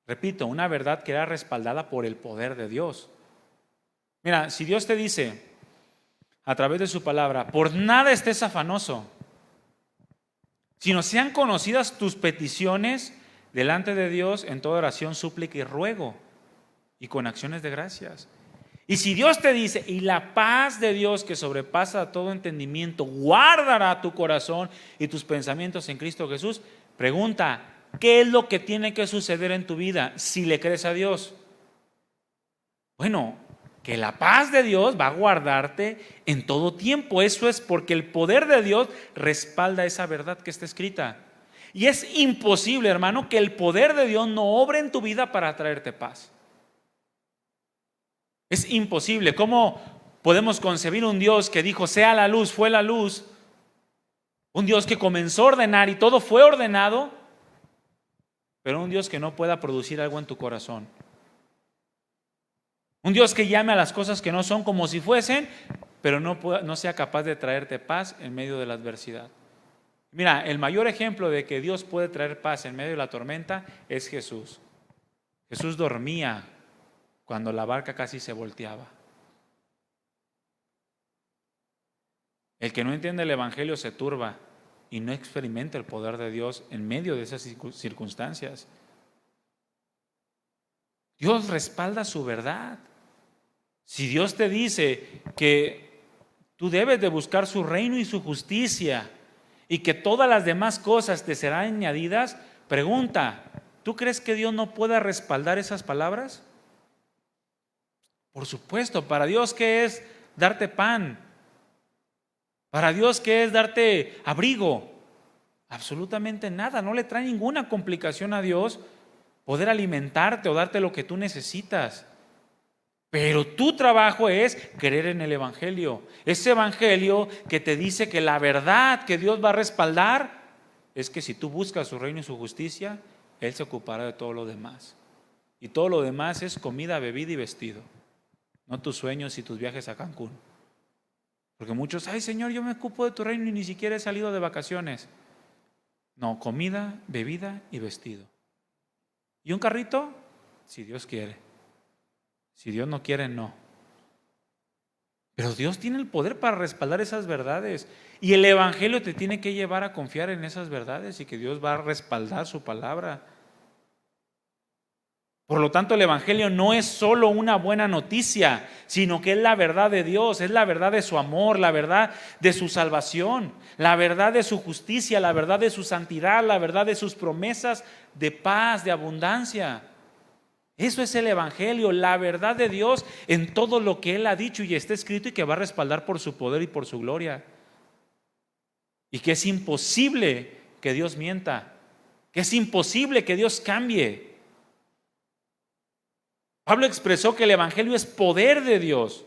Repito, una verdad que era respaldada por el poder de Dios. Mira, si Dios te dice a través de su palabra, por nada estés afanoso, sino sean conocidas tus peticiones delante de Dios en toda oración, súplica y ruego, y con acciones de gracias. Y si Dios te dice, y la paz de Dios que sobrepasa todo entendimiento, guardará tu corazón y tus pensamientos en Cristo Jesús, pregunta, ¿qué es lo que tiene que suceder en tu vida si le crees a Dios? Bueno, que la paz de Dios va a guardarte en todo tiempo. Eso es porque el poder de Dios respalda esa verdad que está escrita. Y es imposible, hermano, que el poder de Dios no obre en tu vida para traerte paz. Es imposible. ¿Cómo podemos concebir un Dios que dijo, sea la luz, fue la luz? Un Dios que comenzó a ordenar y todo fue ordenado, pero un Dios que no pueda producir algo en tu corazón. Un Dios que llame a las cosas que no son como si fuesen, pero no sea capaz de traerte paz en medio de la adversidad. Mira, el mayor ejemplo de que Dios puede traer paz en medio de la tormenta es Jesús. Jesús dormía cuando la barca casi se volteaba. El que no entiende el Evangelio se turba y no experimenta el poder de Dios en medio de esas circunstancias. Dios respalda su verdad. Si Dios te dice que tú debes de buscar su reino y su justicia y que todas las demás cosas te serán añadidas, pregunta, ¿tú crees que Dios no pueda respaldar esas palabras? Por supuesto, para Dios, ¿qué es darte pan? Para Dios, ¿qué es darte abrigo? Absolutamente nada, no le trae ninguna complicación a Dios poder alimentarte o darte lo que tú necesitas. Pero tu trabajo es creer en el Evangelio. Ese Evangelio que te dice que la verdad que Dios va a respaldar es que si tú buscas su reino y su justicia, Él se ocupará de todo lo demás. Y todo lo demás es comida, bebida y vestido. No tus sueños y tus viajes a Cancún. Porque muchos, ay Señor, yo me ocupo de tu reino y ni siquiera he salido de vacaciones. No, comida, bebida y vestido. ¿Y un carrito? Si Dios quiere. Si Dios no quiere, no. Pero Dios tiene el poder para respaldar esas verdades. Y el Evangelio te tiene que llevar a confiar en esas verdades y que Dios va a respaldar su palabra. Por lo tanto, el Evangelio no es solo una buena noticia, sino que es la verdad de Dios, es la verdad de su amor, la verdad de su salvación, la verdad de su justicia, la verdad de su santidad, la verdad de sus promesas de paz, de abundancia. Eso es el Evangelio, la verdad de Dios en todo lo que Él ha dicho y está escrito y que va a respaldar por su poder y por su gloria. Y que es imposible que Dios mienta, que es imposible que Dios cambie. Pablo expresó que el Evangelio es poder de Dios.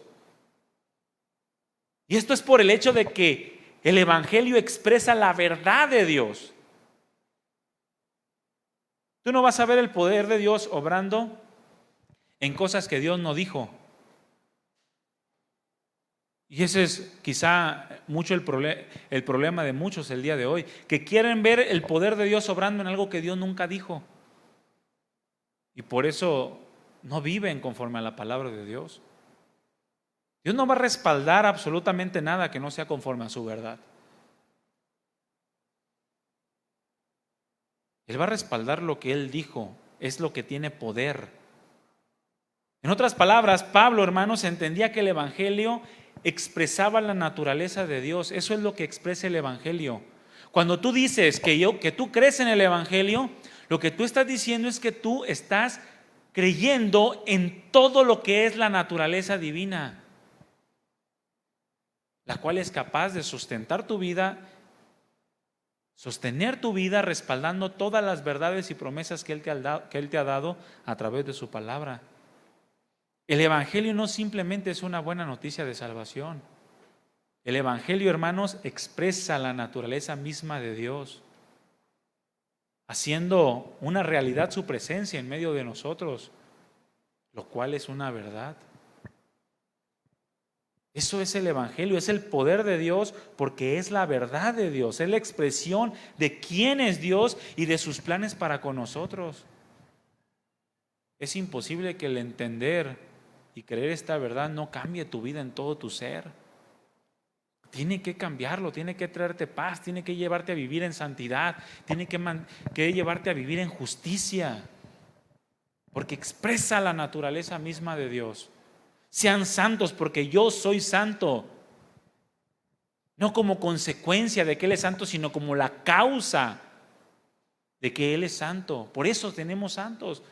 Y esto es por el hecho de que el Evangelio expresa la verdad de Dios. Tú no vas a ver el poder de Dios obrando en cosas que Dios no dijo. Y ese es quizá mucho el problema de muchos el día de hoy, que quieren ver el poder de Dios obrando en algo que Dios nunca dijo. Y por eso no viven conforme a la palabra de Dios. Dios no va a respaldar absolutamente nada que no sea conforme a su verdad. Él va a respaldar lo que Él dijo, es lo que tiene poder. En otras palabras, Pablo, hermanos, entendía que el Evangelio expresaba la naturaleza de Dios. Eso es lo que expresa el Evangelio. Cuando tú dices que tú crees en el Evangelio, lo que tú estás diciendo es que tú estás creyendo en todo lo que es la naturaleza divina, la cual es capaz de sustentar tu vida, sostener tu vida respaldando todas las verdades y promesas que Él te ha dado a través de su palabra. El Evangelio no simplemente es una buena noticia de salvación. El Evangelio, hermanos, expresa la naturaleza misma de Dios, haciendo una realidad su presencia en medio de nosotros, lo cual es una verdad. Eso es el Evangelio, es el poder de Dios porque es la verdad de Dios, es la expresión de quién es Dios y de sus planes para con nosotros. Es imposible que el entender y creer esta verdad no cambie tu vida en todo tu ser. Tiene que cambiarlo, tiene que traerte paz, tiene que llevarte a vivir en santidad, tiene que llevarte a vivir en justicia, porque expresa la naturaleza misma de Dios. Sean santos porque yo soy santo, no como consecuencia de que Él es santo, sino como la causa de que Él es santo. Por eso tenemos santos,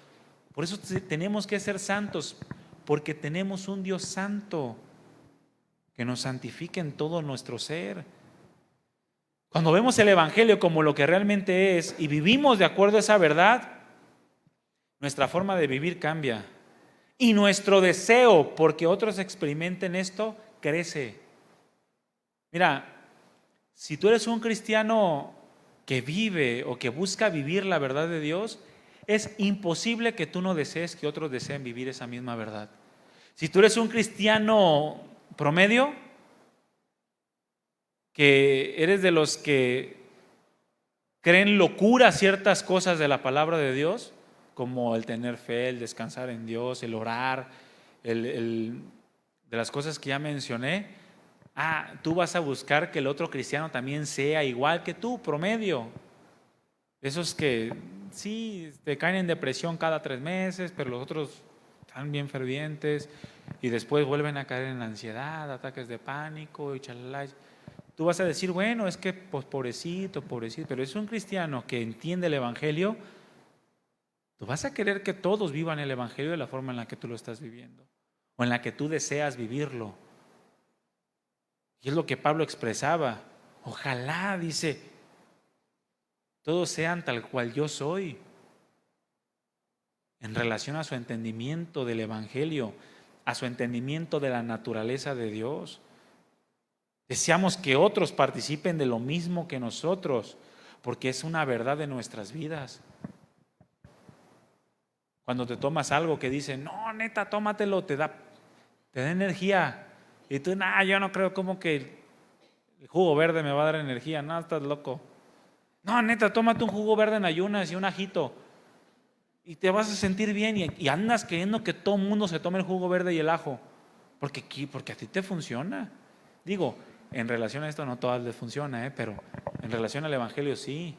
por eso tenemos que ser santos, porque tenemos un Dios santo que nos santifique en todo nuestro ser. Cuando vemos el Evangelio como lo que realmente es y vivimos de acuerdo a esa verdad, nuestra forma de vivir cambia. Y nuestro deseo porque otros experimenten esto crece. Mira, si tú eres un cristiano que vive o que busca vivir la verdad de Dios, es imposible que tú no desees que otros deseen vivir esa misma verdad. Si tú eres un cristiano promedio, que eres de los que creen locura ciertas cosas de la palabra de Dios, como el tener fe, el descansar en Dios, el orar, de las cosas que ya mencioné, tú vas a buscar que el otro cristiano también sea igual que tú, promedio. Esos que sí te caen en depresión cada 3 meses, pero los otros están bien fervientes y después vuelven a caer en la ansiedad, ataques de pánico y chalala. Tú vas a decir, bueno, es que pues, pobrecito, pero es un cristiano que entiende el Evangelio. Tú vas a querer que todos vivan el Evangelio de la forma en la que tú lo estás viviendo o en la que tú deseas vivirlo. Y es lo que Pablo expresaba. Ojalá, dice, todos sean tal cual yo soy en relación a su entendimiento del Evangelio, a su entendimiento de la naturaleza de Dios. Deseamos que otros participen de lo mismo que nosotros, porque es una verdad de nuestras vidas. Cuando te tomas algo que dice, no, neta, tómatelo, te da energía. Y tú, yo no creo, como que el jugo verde me va a dar energía. No, estás loco. No, neta, tómate un jugo verde en ayunas y un ajito. Y te vas a sentir bien. Y andas queriendo que todo el mundo se tome el jugo verde y el ajo. Porque a ti te funciona. Digo, en relación a esto no todas les funciona, pero en relación al Evangelio sí.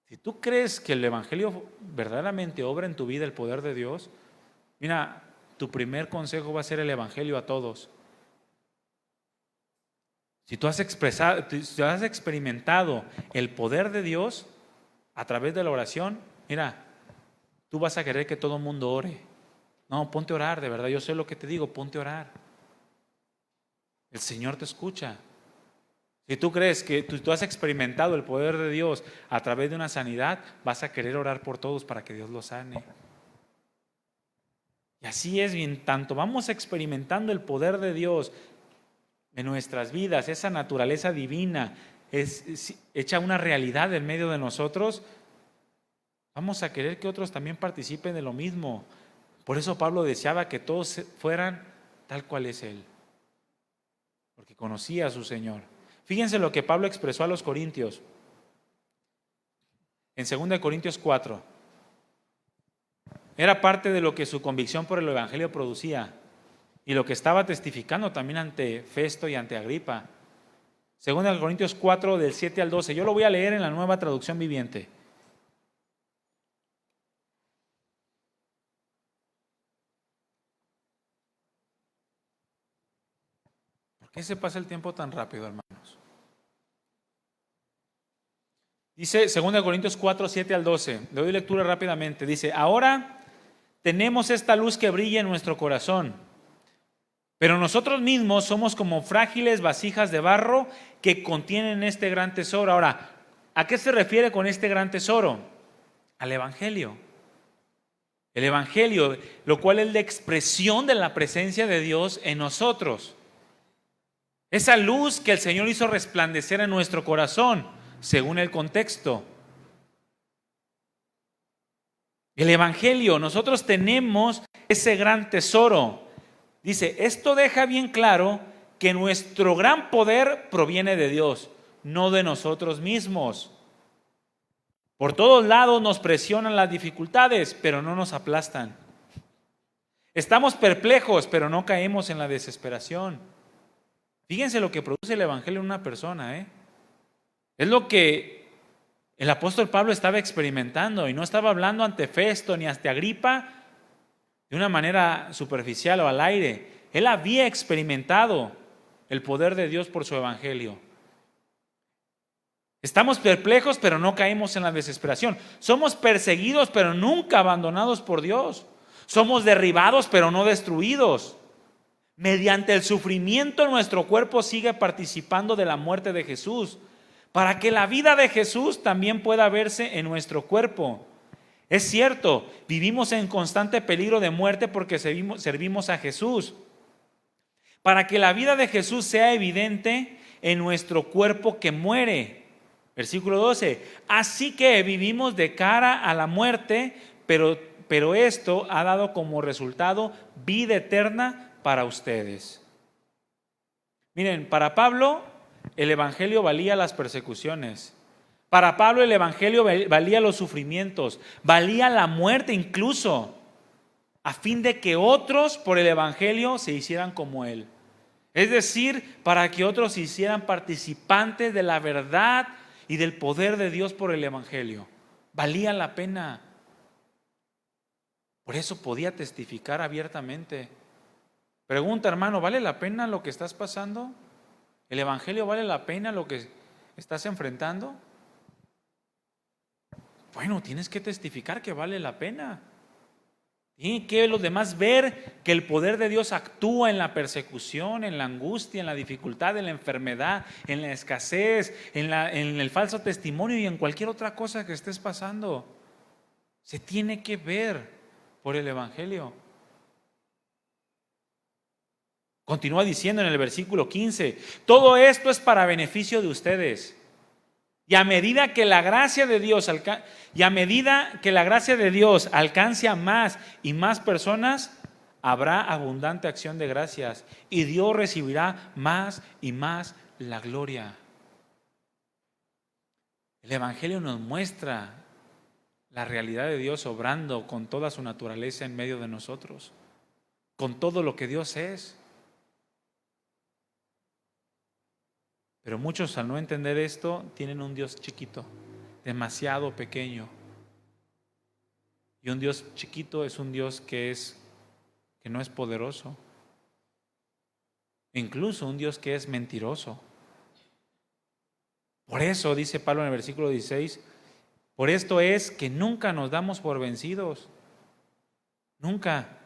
Si tú crees que el Evangelio verdaderamente obra en tu vida el poder de Dios, mira, tu primer consejo va a ser el Evangelio a todos. Si tú has experimentado el poder de Dios a través de la oración, mira, tú vas a querer que todo el mundo ore. No, ponte a orar, de verdad, yo sé lo que te digo, ponte a orar. El Señor te escucha. Si tú crees que tú has experimentado el poder de Dios a través de una sanidad, vas a querer orar por todos para que Dios los sane. Y así es, bien, tanto vamos experimentando el poder de Dios en nuestras vidas, esa naturaleza divina es hecha una realidad en medio de nosotros, vamos a querer que otros también participen de lo mismo. Por eso Pablo deseaba que todos fueran tal cual es Él, porque conocía a su Señor. Fíjense lo que Pablo expresó a los corintios en 2 Corintios 4. Era parte de lo que su convicción por el Evangelio producía y lo que estaba testificando también ante Festo y ante Agripa. 2 Corintios 4, del 7 al 12. Yo lo voy a leer en la Nueva Traducción Viviente. ¿Por qué se pasa el tiempo tan rápido, hermanos? Dice 2 Corintios 4, 7 al 12. Le doy lectura rápidamente. Dice, ahora tenemos esta luz que brilla en nuestro corazón, pero nosotros mismos somos como frágiles vasijas de barro que contienen este gran tesoro. Ahora, ¿a qué se refiere con este gran tesoro? Al Evangelio. El Evangelio, lo cual es la expresión de la presencia de Dios en nosotros. Esa luz que el Señor hizo resplandecer en nuestro corazón, según el contexto. El Evangelio, nosotros tenemos ese gran tesoro. Dice, esto deja bien claro que nuestro gran poder proviene de Dios, no de nosotros mismos. Por todos lados nos presionan las dificultades, pero no nos aplastan. Estamos perplejos, pero no caemos en la desesperación. Fíjense lo que produce el Evangelio en una persona, Es lo que el apóstol Pablo estaba experimentando y no estaba hablando ante Festo ni ante Agripa de una manera superficial o al aire. Él había experimentado el poder de Dios por su Evangelio. Estamos perplejos, pero no caemos en la desesperación. Somos perseguidos, pero nunca abandonados por Dios. Somos derribados, pero no destruidos. Mediante el sufrimiento, nuestro cuerpo sigue participando de la muerte de Jesús, para que la vida de Jesús también pueda verse en nuestro cuerpo. Es cierto, vivimos en constante peligro de muerte porque servimos a Jesús. Para que la vida de Jesús sea evidente en nuestro cuerpo que muere. Versículo 12. Así que vivimos de cara a la muerte, pero esto ha dado como resultado vida eterna para ustedes. Miren, para Pablo el Evangelio valía las persecuciones. Para Pablo el Evangelio valía los sufrimientos, valía la muerte incluso, a fin de que otros por el Evangelio se hicieran como él. Es decir, para que otros se hicieran participantes de la verdad y del poder de Dios por el Evangelio. Valía la pena. Por eso podía testificar abiertamente. Pregunta, hermano, ¿vale la pena lo que estás pasando? ¿El Evangelio vale la pena lo que estás enfrentando? Bueno, tienes que testificar que vale la pena. Tienen que los demás ver que el poder de Dios actúa en la persecución, en la angustia, en la dificultad, en la enfermedad, en la escasez, en el falso testimonio y en cualquier otra cosa que estés pasando. Se tiene que ver por el Evangelio. Continúa diciendo en el versículo 15, todo esto es para beneficio de ustedes. Y a medida que la gracia de Dios alcance a más y más personas, habrá abundante acción de gracias y Dios recibirá más y más la gloria. El Evangelio nos muestra la realidad de Dios obrando con toda su naturaleza en medio de nosotros, con todo lo que Dios es. Pero muchos, al no entender esto, tienen un Dios chiquito, demasiado pequeño. Y un Dios chiquito es un Dios que no es poderoso. Incluso un Dios que es mentiroso. Por eso dice Pablo en el versículo 16, por esto es que nunca nos damos por vencidos. Nunca.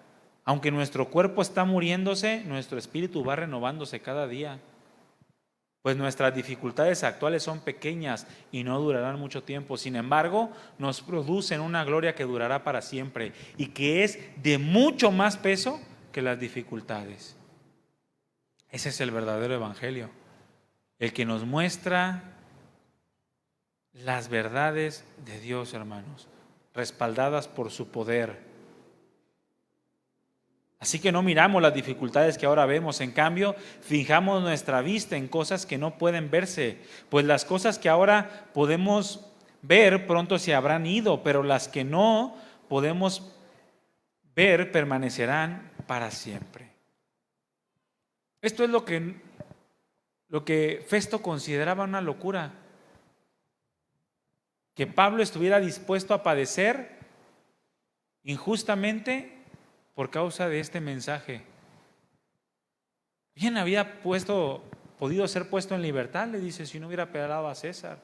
Aunque nuestro cuerpo está muriéndose, nuestro espíritu va renovándose cada día. Pues nuestras dificultades actuales son pequeñas y no durarán mucho tiempo. Sin embargo, nos producen una gloria que durará para siempre y que es de mucho más peso que las dificultades. Ese es el verdadero evangelio, el que nos muestra las verdades de Dios, hermanos, respaldadas por su poder. Así que no miramos las dificultades que ahora vemos, en cambio, fijamos nuestra vista en cosas que no pueden verse, pues las cosas que ahora podemos ver pronto se habrán ido, pero las que no podemos ver permanecerán para siempre. Esto es lo que Festo consideraba una locura, que Pablo estuviera dispuesto a padecer injustamente por causa de este mensaje. Bien había podido ser puesto en libertad, le dice, si no hubiera apelado a César.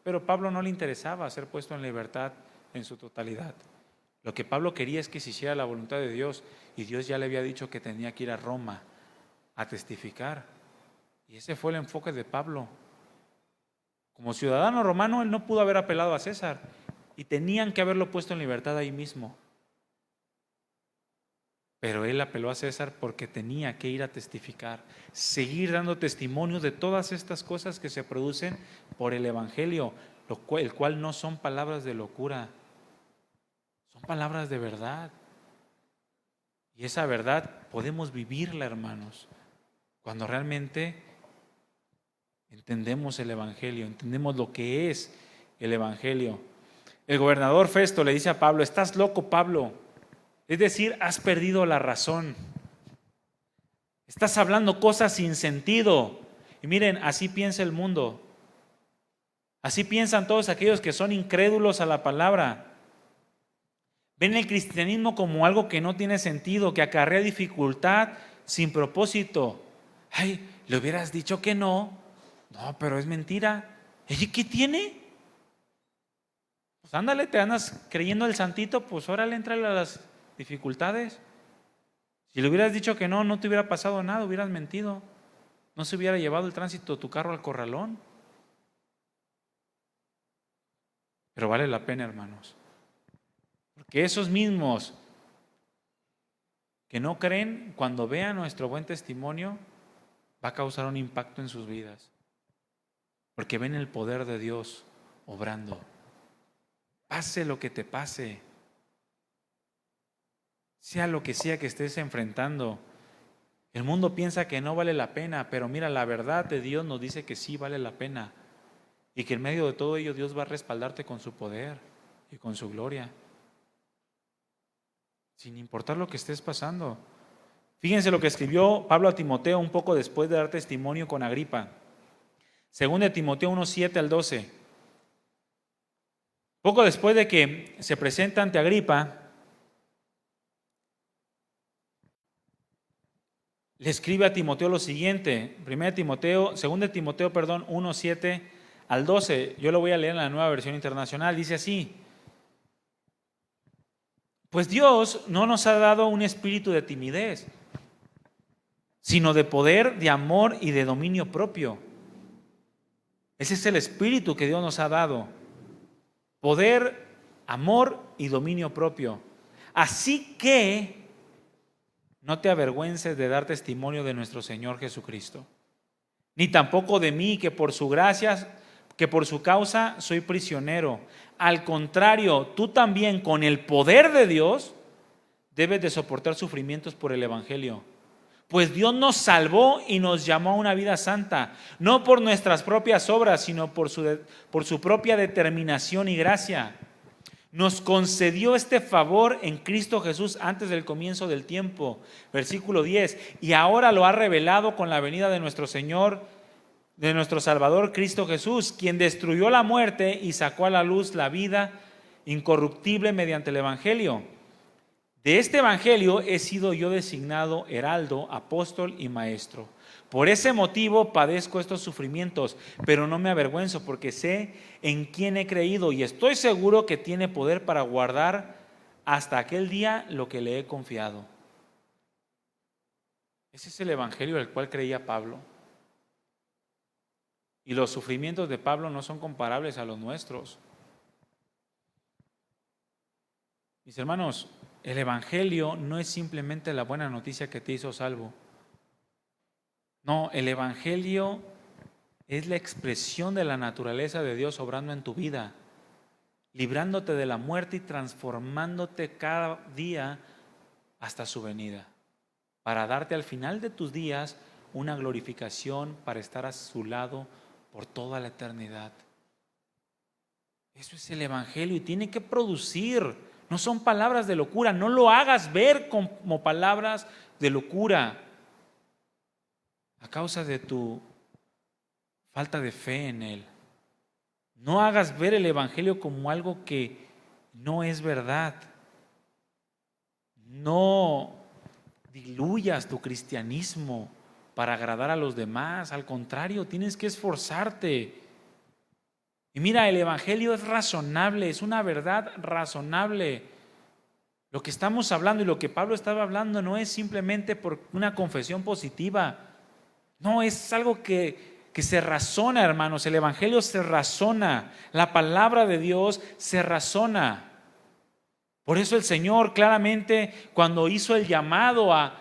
Pero Pablo no le interesaba ser puesto en libertad en su totalidad. Lo que Pablo quería es que se hiciera la voluntad de Dios, y Dios ya le había dicho que tenía que ir a Roma a testificar. Y ese fue el enfoque de Pablo. Como ciudadano romano, él no pudo haber apelado a César, y tenían que haberlo puesto en libertad ahí mismo. Pero él apeló a César porque tenía que ir a testificar, seguir dando testimonio de todas estas cosas que se producen por el Evangelio, el cual no son palabras de locura, son palabras de verdad. Y esa verdad podemos vivirla, hermanos, cuando realmente entendemos el Evangelio, entendemos lo que es el Evangelio. El gobernador Festo le dice a Pablo, estás loco, Pablo. Es decir, has perdido la razón. Estás hablando cosas sin sentido. Y miren, así piensa el mundo. Así piensan todos aquellos que son incrédulos a la palabra. Ven el cristianismo como algo que no tiene sentido, que acarrea dificultad sin propósito. Ay, le hubieras dicho que no. No, pero es mentira. ¿Y qué tiene? Pues ándale, te andas creyendo el santito, pues órale, entrale a las dificultades. Si le hubieras dicho que no, no te hubiera pasado nada, hubieras mentido. No se hubiera llevado el tránsito tu carro al corralón. Pero vale la pena, hermanos. Porque esos mismos que no creen, cuando vean nuestro buen testimonio, va a causar un impacto en sus vidas. Porque ven el poder de Dios obrando. Pase lo que te pase. Sea lo que sea que estés enfrentando. El mundo piensa que no vale la pena, pero mira, la verdad de Dios nos dice que sí vale la pena. Y que en medio de todo ello Dios va a respaldarte con su poder y con su gloria. Sin importar lo que estés pasando. Fíjense lo que escribió Pablo a Timoteo un poco después de dar testimonio con Agripa. Según de Timoteo 1:7 al 12. Poco después de que se presenta ante Agripa, le escribe a Timoteo lo siguiente, 2 Timoteo 1:7 al 12, yo lo voy a leer en la Nueva Versión Internacional, dice así: pues Dios no nos ha dado un espíritu de timidez, sino de poder, de amor y de dominio propio. Ese es el espíritu que Dios nos ha dado, poder, amor y dominio propio. Así que no te avergüences de dar testimonio de nuestro Señor Jesucristo, ni tampoco de mí, que por su gracia, que por su causa soy prisionero. Al contrario, tú también, con el poder de Dios, debes de soportar sufrimientos por el Evangelio. Pues Dios nos salvó y nos llamó a una vida santa, no por nuestras propias obras, sino por su propia determinación y gracia. Nos concedió este favor en Cristo Jesús antes del comienzo del tiempo. Versículo 10. Y ahora lo ha revelado con la venida de nuestro Señor, de nuestro Salvador Cristo Jesús, quien destruyó la muerte y sacó a la luz la vida incorruptible mediante el Evangelio. De este Evangelio he sido yo designado heraldo, apóstol y maestro. Por ese motivo padezco estos sufrimientos, pero no me avergüenzo, porque sé en quién he creído y estoy seguro que tiene poder para guardar hasta aquel día lo que le he confiado. Ese es el Evangelio del cual creía Pablo. Y los sufrimientos de Pablo no son comparables a los nuestros. Mis hermanos, el Evangelio no es simplemente la buena noticia que te hizo salvo. No, el Evangelio es la expresión de la naturaleza de Dios obrando en tu vida, librándote de la muerte y transformándote cada día hasta su venida, para darte al final de tus días una glorificación para estar a su lado por toda la eternidad. Eso es el Evangelio y tiene que producir, no son palabras de locura, no lo hagas ver como palabras de locura a causa de tu falta de fe en Él. No hagas ver el Evangelio como algo que no es verdad. No diluyas tu cristianismo para agradar a los demás. Al contrario, tienes que esforzarte. Y mira, el Evangelio es razonable, es una verdad razonable. Lo que estamos hablando y lo que Pablo estaba hablando no es simplemente por una confesión positiva. No, es algo que se razona, hermanos. El Evangelio se razona. La palabra de Dios se razona. Por eso el Señor claramente, cuando hizo el llamado a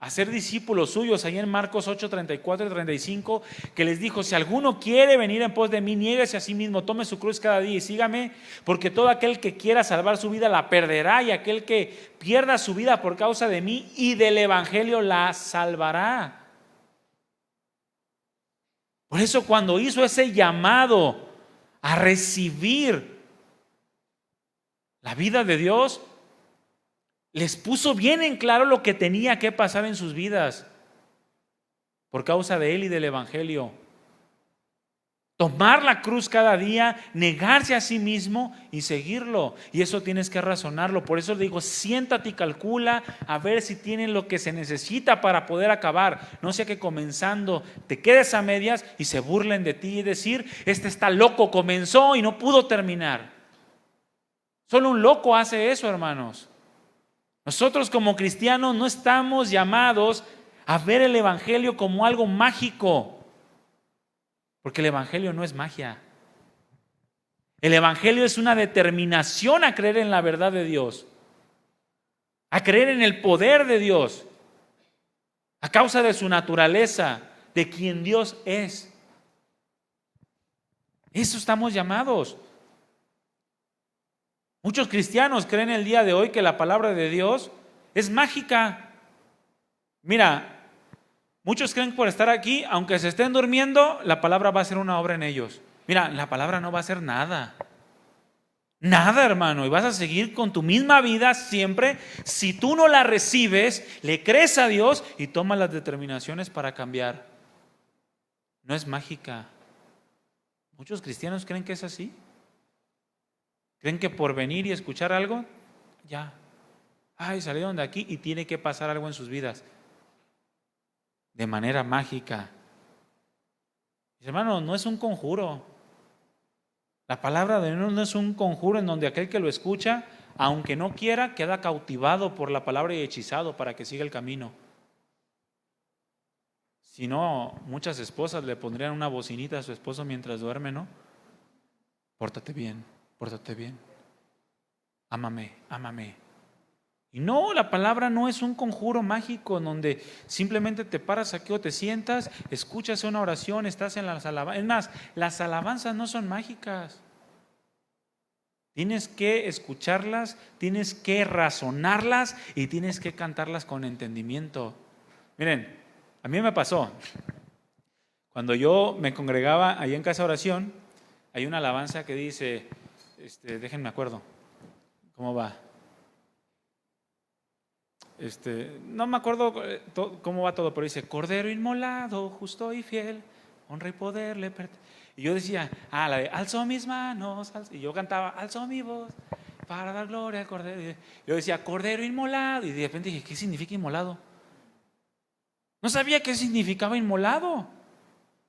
ser discípulos suyos, ahí en Marcos 8, 34 y 35, que les dijo: si alguno quiere venir en pos de mí, niéguese a sí mismo, tome su cruz cada día y sígame, porque todo aquel que quiera salvar su vida la perderá, y aquel que pierda su vida por causa de mí y del Evangelio la salvará. Por eso, cuando hizo ese llamado a recibir la vida de Dios, les puso bien en claro lo que tenía que pasar en sus vidas por causa de Él y del Evangelio. Tomar la cruz cada día, negarse a sí mismo y seguirlo. Y eso tienes que razonarlo. Por eso digo, siéntate y calcula a ver si tienes lo que se necesita para poder acabar. No sea que comenzando te quedes a medias y se burlen de ti y decir: este está loco, comenzó y no pudo terminar. Solo un loco hace eso, hermanos. Nosotros como cristianos no estamos llamados a ver el Evangelio como algo mágico. Porque el Evangelio no es magia. El Evangelio es una determinación a creer en la verdad de Dios, a creer en el poder de Dios, a causa de su naturaleza, de quien Dios es. Eso estamos llamados. Muchos cristianos creen el día de hoy que la palabra de Dios es mágica. Mira, muchos creen que por estar aquí, aunque se estén durmiendo, la palabra va a hacer una obra en ellos. Mira, la palabra no va a hacer nada. Nada, hermano. Y vas a seguir con tu misma vida siempre. Si tú no la recibes, le crees a Dios y tomas las determinaciones para cambiar. No es mágica. Muchos cristianos creen que es así. Creen que por venir y escuchar algo, ya. Ay, salieron de aquí y tiene que pasar algo en sus vidas. De manera mágica. Hermano, no es un conjuro. La palabra de Dios no es un conjuro en donde aquel que lo escucha, aunque no quiera, queda cautivado por la palabra y hechizado para que siga el camino. Si no, muchas esposas le pondrían una bocinita a su esposo mientras duerme, ¿no? Pórtate bien, ámame, ámame. Y no, la palabra no es un conjuro mágico en donde simplemente te paras aquí o te sientas, escuchas una oración, estás en las alabanzas. Es más, las alabanzas no son mágicas. Tienes que escucharlas, tienes que razonarlas y tienes que cantarlas con entendimiento. Miren, a mí me pasó. Cuando yo me congregaba ahí en casa de oración, hay una alabanza que dice, déjenme acuerdo, ¿cómo va? No me acuerdo cómo va todo, pero dice, Cordero inmolado, justo y fiel, honra y poder le pertenece. Y yo decía, la de alzo mis manos, y yo cantaba, alzo mi voz para dar gloria al Cordero. Y yo decía, Cordero inmolado, y de repente dije, ¿qué significa inmolado? No sabía qué significaba inmolado,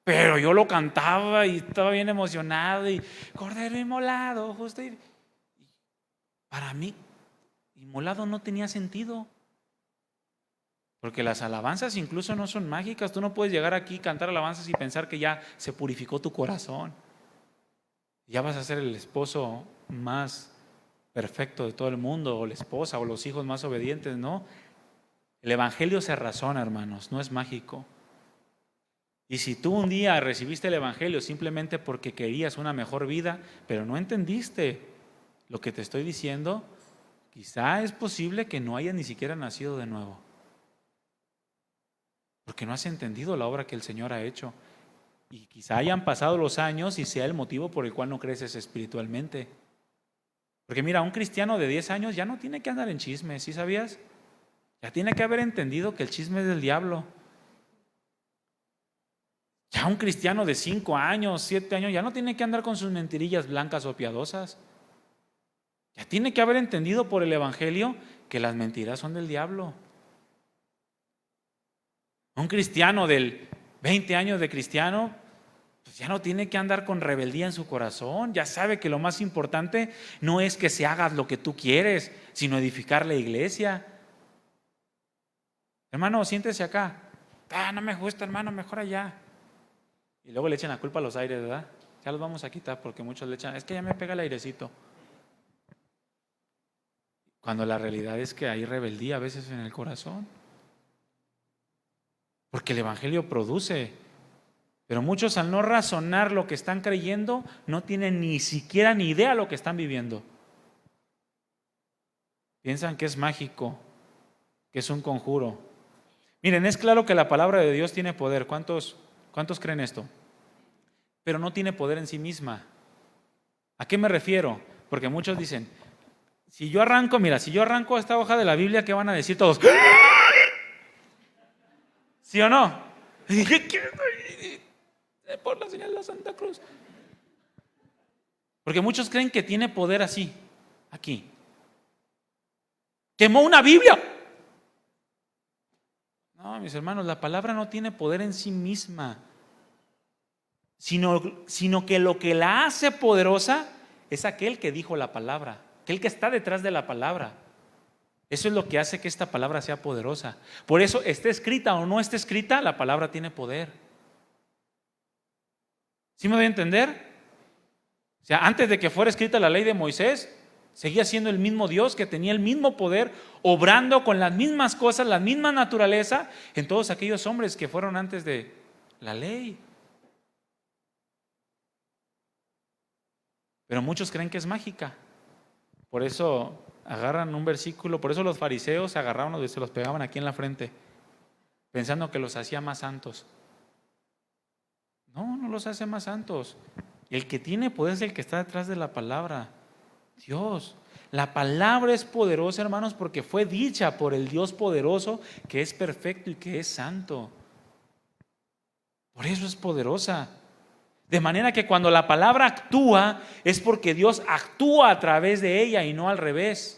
pero yo lo cantaba y estaba bien emocionado, y Cordero inmolado, justo y... Para mí, inmolado no tenía sentido. Porque las alabanzas incluso no son mágicas. Tú no puedes llegar aquí, cantar alabanzas y pensar que ya se purificó tu corazón. Ya vas a ser el esposo más perfecto de todo el mundo, o la esposa, o los hijos más obedientes, ¿no? El evangelio se razona, hermanos, no es mágico. Y si tú un día recibiste el evangelio simplemente porque querías una mejor vida, pero no entendiste lo que te estoy diciendo, quizá es posible que no hayas ni siquiera nacido de nuevo. Porque no has entendido la obra que el Señor ha hecho. Y quizá hayan pasado los años y sea el motivo por el cual no creces espiritualmente. Porque mira, un cristiano de 10 años ya no tiene que andar en chismes, ¿sí sabías? Ya tiene que haber entendido que el chisme es del diablo. Ya un cristiano de 5 años, 7 años, ya no tiene que andar con sus mentirillas blancas o piadosas. Ya tiene que haber entendido por el evangelio que las mentiras son del diablo. Un cristiano del 20 años de cristiano, pues ya no tiene que andar con rebeldía en su corazón. Ya sabe que lo más importante no es que se haga lo que tú quieres, sino edificar la iglesia. Hermano, siéntese acá. No me gusta, hermano, mejor allá. Y luego le echan la culpa a los aires, ¿verdad? Ya los vamos a quitar porque muchos le echan, es que ya me pega el airecito. Cuando la realidad es que hay rebeldía a veces en el corazón. Porque el evangelio produce. Pero muchos, al no razonar lo que están creyendo, no tienen ni siquiera ni idea de lo que están viviendo. Piensan que es mágico, que es un conjuro. Miren, es claro que la palabra de Dios tiene poder. ¿Cuántos creen esto? Pero no tiene poder en sí misma. ¿A qué me refiero? Porque muchos dicen, si yo arranco esta hoja de la Biblia, ¿qué van a decir todos? ¿Sí o no? Por la señal de la Santa Cruz. Porque muchos creen que tiene poder así, aquí. Quemó una Biblia. No, mis hermanos, la palabra no tiene poder en sí misma, sino que lo que la hace poderosa es aquel que dijo la palabra, aquel que está detrás de la palabra. Eso es lo que hace que esta palabra sea poderosa. Por eso, esté escrita o no esté escrita, la palabra tiene poder. ¿Sí me voy a entender? O sea, antes de que fuera escrita la ley de Moisés, seguía siendo el mismo Dios que tenía el mismo poder, obrando con las mismas cosas, la misma naturaleza en todos aquellos hombres que fueron antes de la ley. Pero muchos creen que es mágica. Por eso agarran un versículo, por eso los fariseos se agarraban y se los pegaban aquí en la frente, pensando que los hacía más santos. No los hace más santos. El que tiene poder es el que está detrás de la palabra, Dios. La palabra es poderosa, hermanos, porque fue dicha por el Dios poderoso, que es perfecto y que es santo. Por eso es poderosa. De manera que cuando la palabra actúa, es porque Dios actúa a través de ella y no al revés.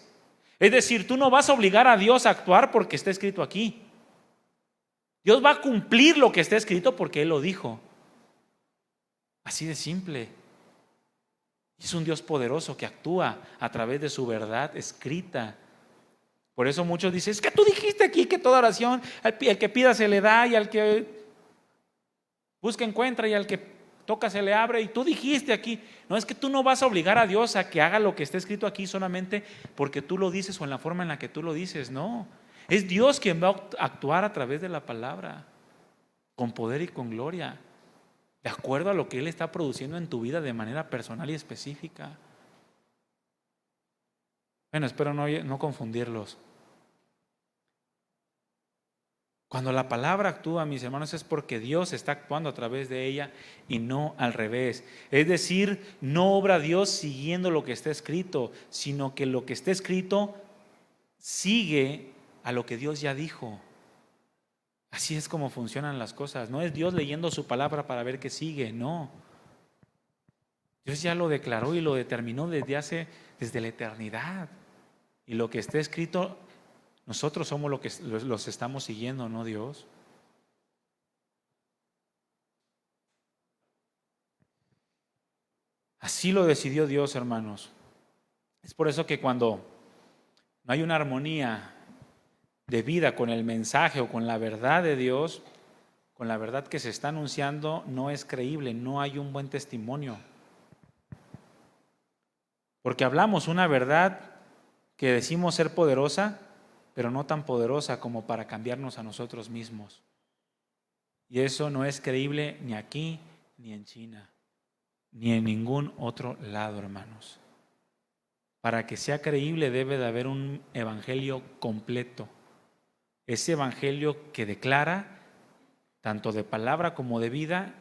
Es decir, tú no vas a obligar a Dios a actuar porque está escrito aquí. Dios va a cumplir lo que está escrito porque Él lo dijo. Así de simple. Es un Dios poderoso que actúa a través de su verdad escrita. Por eso muchos dicen, es que tú dijiste aquí que toda oración, el que pida se le da, y al que busca encuentra, y al que toca, se le abre y tú dijiste aquí. No, es que tú no vas a obligar a Dios a que haga lo que está escrito aquí solamente porque tú lo dices o en la forma en la que tú lo dices. No, es Dios quien va a actuar a través de la palabra, con poder y con gloria, de acuerdo a lo que Él está produciendo en tu vida de manera personal y específica. Bueno, espero no confundirlos. Cuando la palabra actúa, mis hermanos, es porque Dios está actuando a través de ella y no al revés. Es decir, no obra Dios siguiendo lo que está escrito, sino que lo que está escrito sigue a lo que Dios ya dijo. Así es como funcionan las cosas. No es Dios leyendo su palabra para ver qué sigue, no. Dios ya lo declaró y lo determinó desde la eternidad. Y lo que está escrito, nosotros somos los estamos siguiendo, no Dios. Así lo decidió Dios, hermanos. Es por eso que cuando no hay una armonía de vida con el mensaje o con la verdad de Dios, con la verdad que se está anunciando, no es creíble, no hay un buen testimonio. Porque hablamos una verdad que decimos ser poderosa, pero no tan poderosa como para cambiarnos a nosotros mismos. Y eso no es creíble ni aquí, ni en China, ni en ningún otro lado, hermanos. Para que sea creíble debe de haber un evangelio completo. Ese evangelio que declara, tanto de palabra como de vida,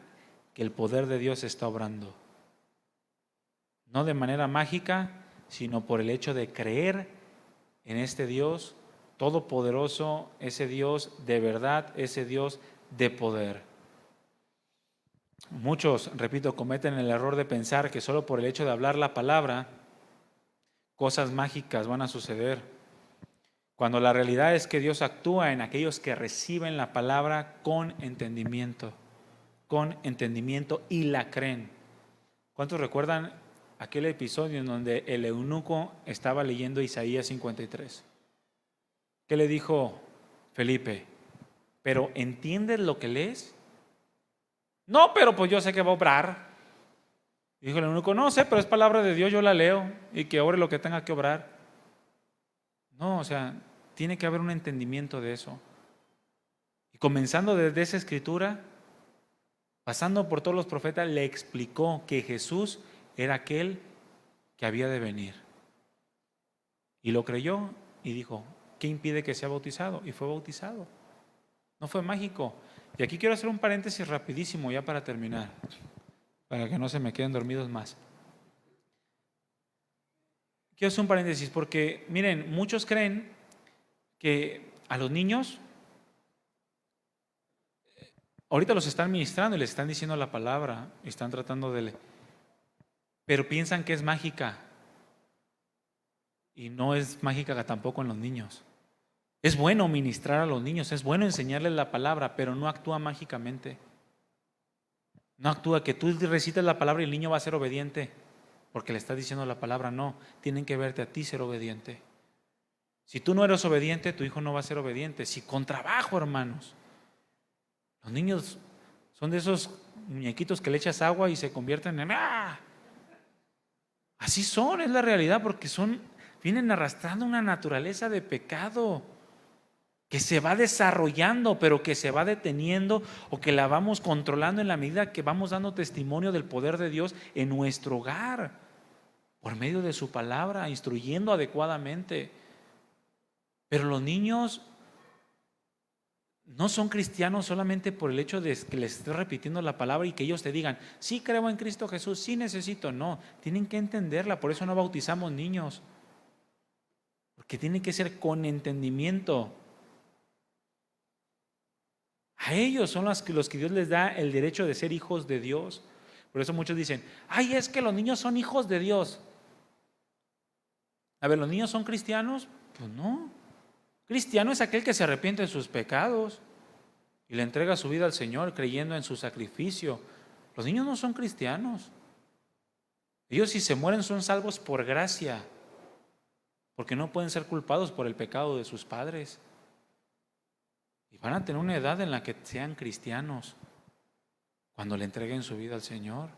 que el poder de Dios está obrando. No de manera mágica, sino por el hecho de creer en este Dios todopoderoso, ese Dios de verdad, ese Dios de poder. Muchos, repito, cometen el error de pensar que solo por el hecho de hablar la palabra, cosas mágicas van a suceder. Cuando la realidad es que Dios actúa en aquellos que reciben la palabra con entendimiento y la creen. ¿Cuántos recuerdan aquel episodio en donde el eunuco estaba leyendo Isaías 53? ¿Qué le dijo Felipe? ¿Pero entiendes lo que lees? No, pero pues yo sé que va a obrar. Dijo el eunuco, no sé, pero es palabra de Dios, yo la leo y que obre lo que tenga que obrar. No, o sea, tiene que haber un entendimiento de eso. Y comenzando desde esa escritura, pasando por todos los profetas, le explicó que Jesús era aquel que había de venir. Y lo creyó y dijo, ¿qué impide que sea bautizado? Y fue bautizado. No fue mágico. Y aquí quiero hacer un paréntesis rapidísimo ya para terminar, para que no se me queden dormidos más. Quiero hacer un paréntesis porque, miren, muchos creen que a los niños ahorita los están ministrando y les están diciendo la palabra, y están tratando pero piensan que es mágica. Y no es mágica tampoco en los niños. Es bueno ministrar a los niños, es bueno enseñarles la palabra, pero no actúa mágicamente. No actúa que tú recites la palabra y el niño va a ser obediente, porque le estás diciendo la palabra. No, tienen que verte a ti ser obediente. Si tú no eres obediente, tu hijo no va a ser obediente. Si con trabajo, hermanos. Los niños son de esos muñequitos que le echas agua y se convierten en ¡ah! Así son, es la realidad, porque vienen arrastrando una naturaleza de pecado que se va desarrollando, pero que se va deteniendo o que la vamos controlando en la medida que vamos dando testimonio del poder de Dios en nuestro hogar, por medio de su palabra, instruyendo adecuadamente. Pero los niños no son cristianos solamente por el hecho de que les estés repitiendo la palabra y que ellos te digan, sí creo en Cristo Jesús, sí necesito. No, tienen que entenderla, por eso no bautizamos niños, porque tiene que ser con entendimiento. A ellos son los que Dios les da el derecho de ser hijos de Dios. Por eso muchos dicen, ay, es que los niños son hijos de Dios. A ver, ¿los niños son cristianos? Pues no. Cristiano es aquel que se arrepiente de sus pecados y le entrega su vida al Señor creyendo en su sacrificio. Los niños no son cristianos. Ellos, si se mueren, son salvos por gracia, porque no pueden ser culpados por el pecado de sus padres. Y van a tener una edad en la que sean cristianos. cuando le entreguen su vida al Señor.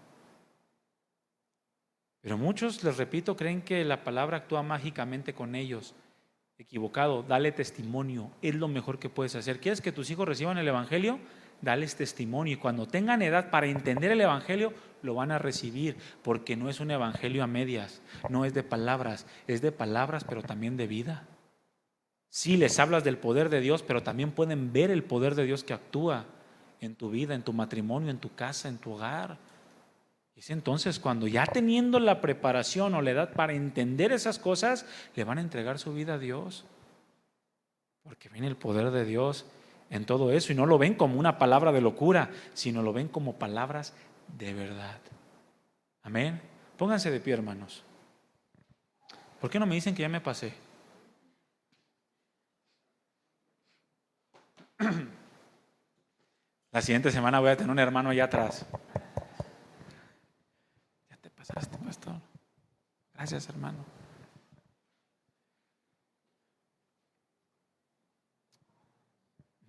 Pero muchos, les repito, creen que la palabra actúa mágicamente con ellos. Equivocado, dale testimonio, es lo mejor que puedes hacer. ¿Quieres que tus hijos reciban el Evangelio? Dales testimonio, y cuando tengan edad para entender el Evangelio, lo van a recibir, porque no es un Evangelio a medias, no es de palabras, es de palabras, pero también de vida. Sí, les hablas del poder de Dios, pero también pueden ver el poder de Dios que actúa en tu vida, en tu matrimonio, en tu casa, en tu hogar. Es entonces cuando, ya teniendo la preparación o la edad para entender esas cosas, le van a entregar su vida a Dios, porque viene el poder de Dios en todo eso, y no lo ven como una palabra de locura, sino lo ven como palabras de verdad. Amén. Pónganse de pie, hermanos. ¿Por qué no me dicen que ya me pasé? La siguiente semana voy a tener un hermano allá atrás. Ya te pasaste, pastor. Gracias, hermano.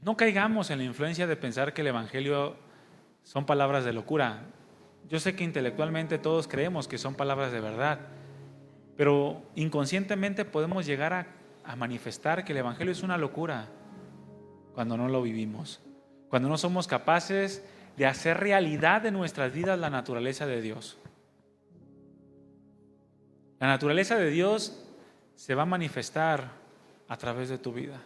No caigamos en la influencia de pensar que el Evangelio son palabras de locura. Yo sé que intelectualmente todos creemos que son palabras de verdad, pero inconscientemente podemos llegar a manifestar que el Evangelio es una locura cuando no lo vivimos, cuando no somos capaces de hacer realidad de nuestras vidas la naturaleza de Dios. La naturaleza de Dios se va a manifestar a través de tu vida.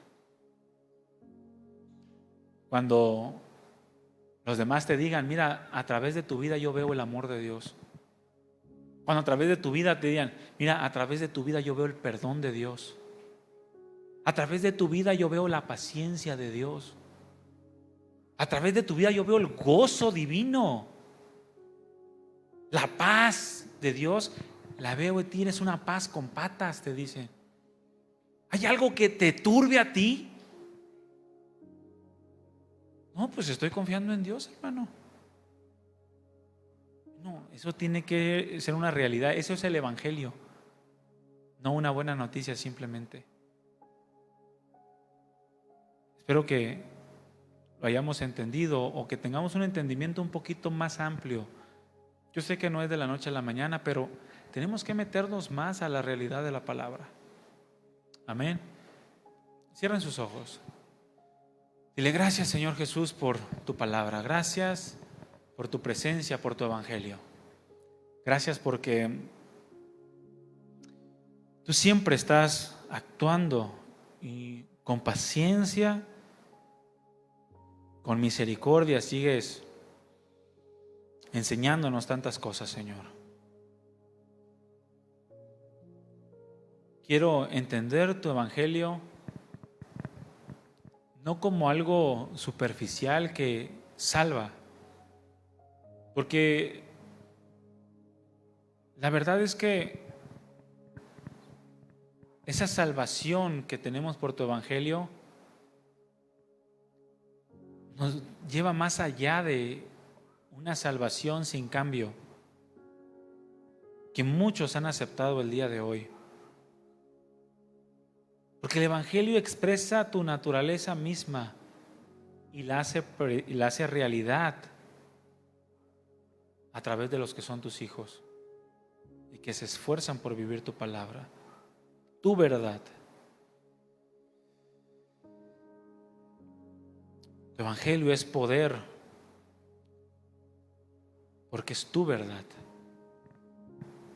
Cuando los demás te digan, mira, a través de tu vida yo veo el amor de Dios. Cuando a través de tu vida te digan, mira, a través de tu vida yo veo el perdón de Dios. A través de tu vida yo veo la paciencia de Dios. A través de tu vida yo veo el gozo divino. La paz de Dios, la veo y tienes una paz con patas, te dice. ¿Hay algo que te turbe a ti? No, pues estoy confiando en Dios, hermano. No, eso tiene que ser una realidad. Eso es el Evangelio, no una buena noticia simplemente. Espero que lo hayamos entendido, o que tengamos un entendimiento un poquito más amplio. Yo sé que no es de la noche a la mañana, pero tenemos que meternos más a la realidad de la palabra. Amén. Cierren sus ojos. Dile, gracias, Señor Jesús, por tu palabra. Gracias por tu presencia, por tu Evangelio. Gracias porque tú siempre estás actuando, y con paciencia, con misericordia, sigues enseñándonos tantas cosas, Señor. Quiero entender tu Evangelio no como algo superficial que salva, porque la verdad es que esa salvación que tenemos por tu Evangelio nos lleva más allá de una salvación sin cambio que muchos han aceptado el día de hoy. Porque el Evangelio expresa tu naturaleza misma y la hace realidad a través de los que son tus hijos y que se esfuerzan por vivir tu palabra, tu verdad. Tu Evangelio es poder porque es tu verdad,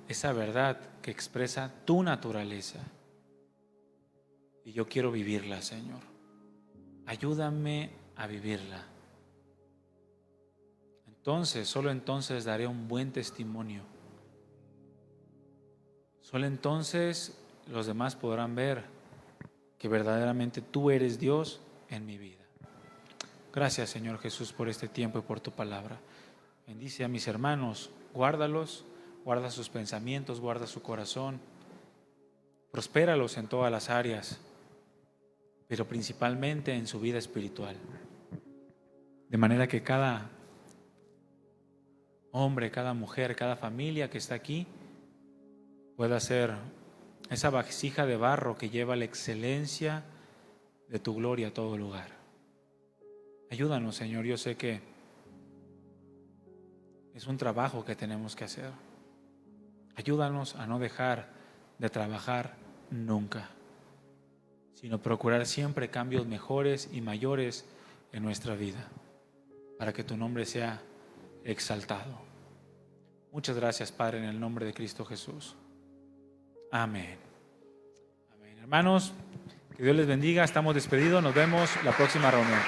esa verdad que expresa tu naturaleza. Y yo quiero vivirla, Señor. Ayúdame a vivirla. Entonces, solo entonces daré un buen testimonio. Solo entonces los demás podrán ver que verdaderamente tú eres Dios en mi vida. Gracias, Señor Jesús, por este tiempo y por tu palabra. Bendice a mis hermanos, guárdalos, guarda sus pensamientos, guarda su corazón. Prospéralos en todas las áreas, pero principalmente en su vida espiritual. De manera que cada hombre, cada mujer, cada familia que está aquí pueda ser esa vasija de barro que lleva la excelencia de tu gloria a todo lugar. Ayúdanos, Señor. Yo sé que Es un trabajo que tenemos que hacer. Ayúdanos a no dejar de trabajar nunca, sino procurar siempre cambios mejores y mayores en nuestra vida, para que tu nombre sea exaltado. Muchas gracias, Padre, en el nombre de Cristo Jesús. Amén. Amén. Hermanos, que Dios les bendiga. Estamos despedidos. Nos vemos la próxima reunión.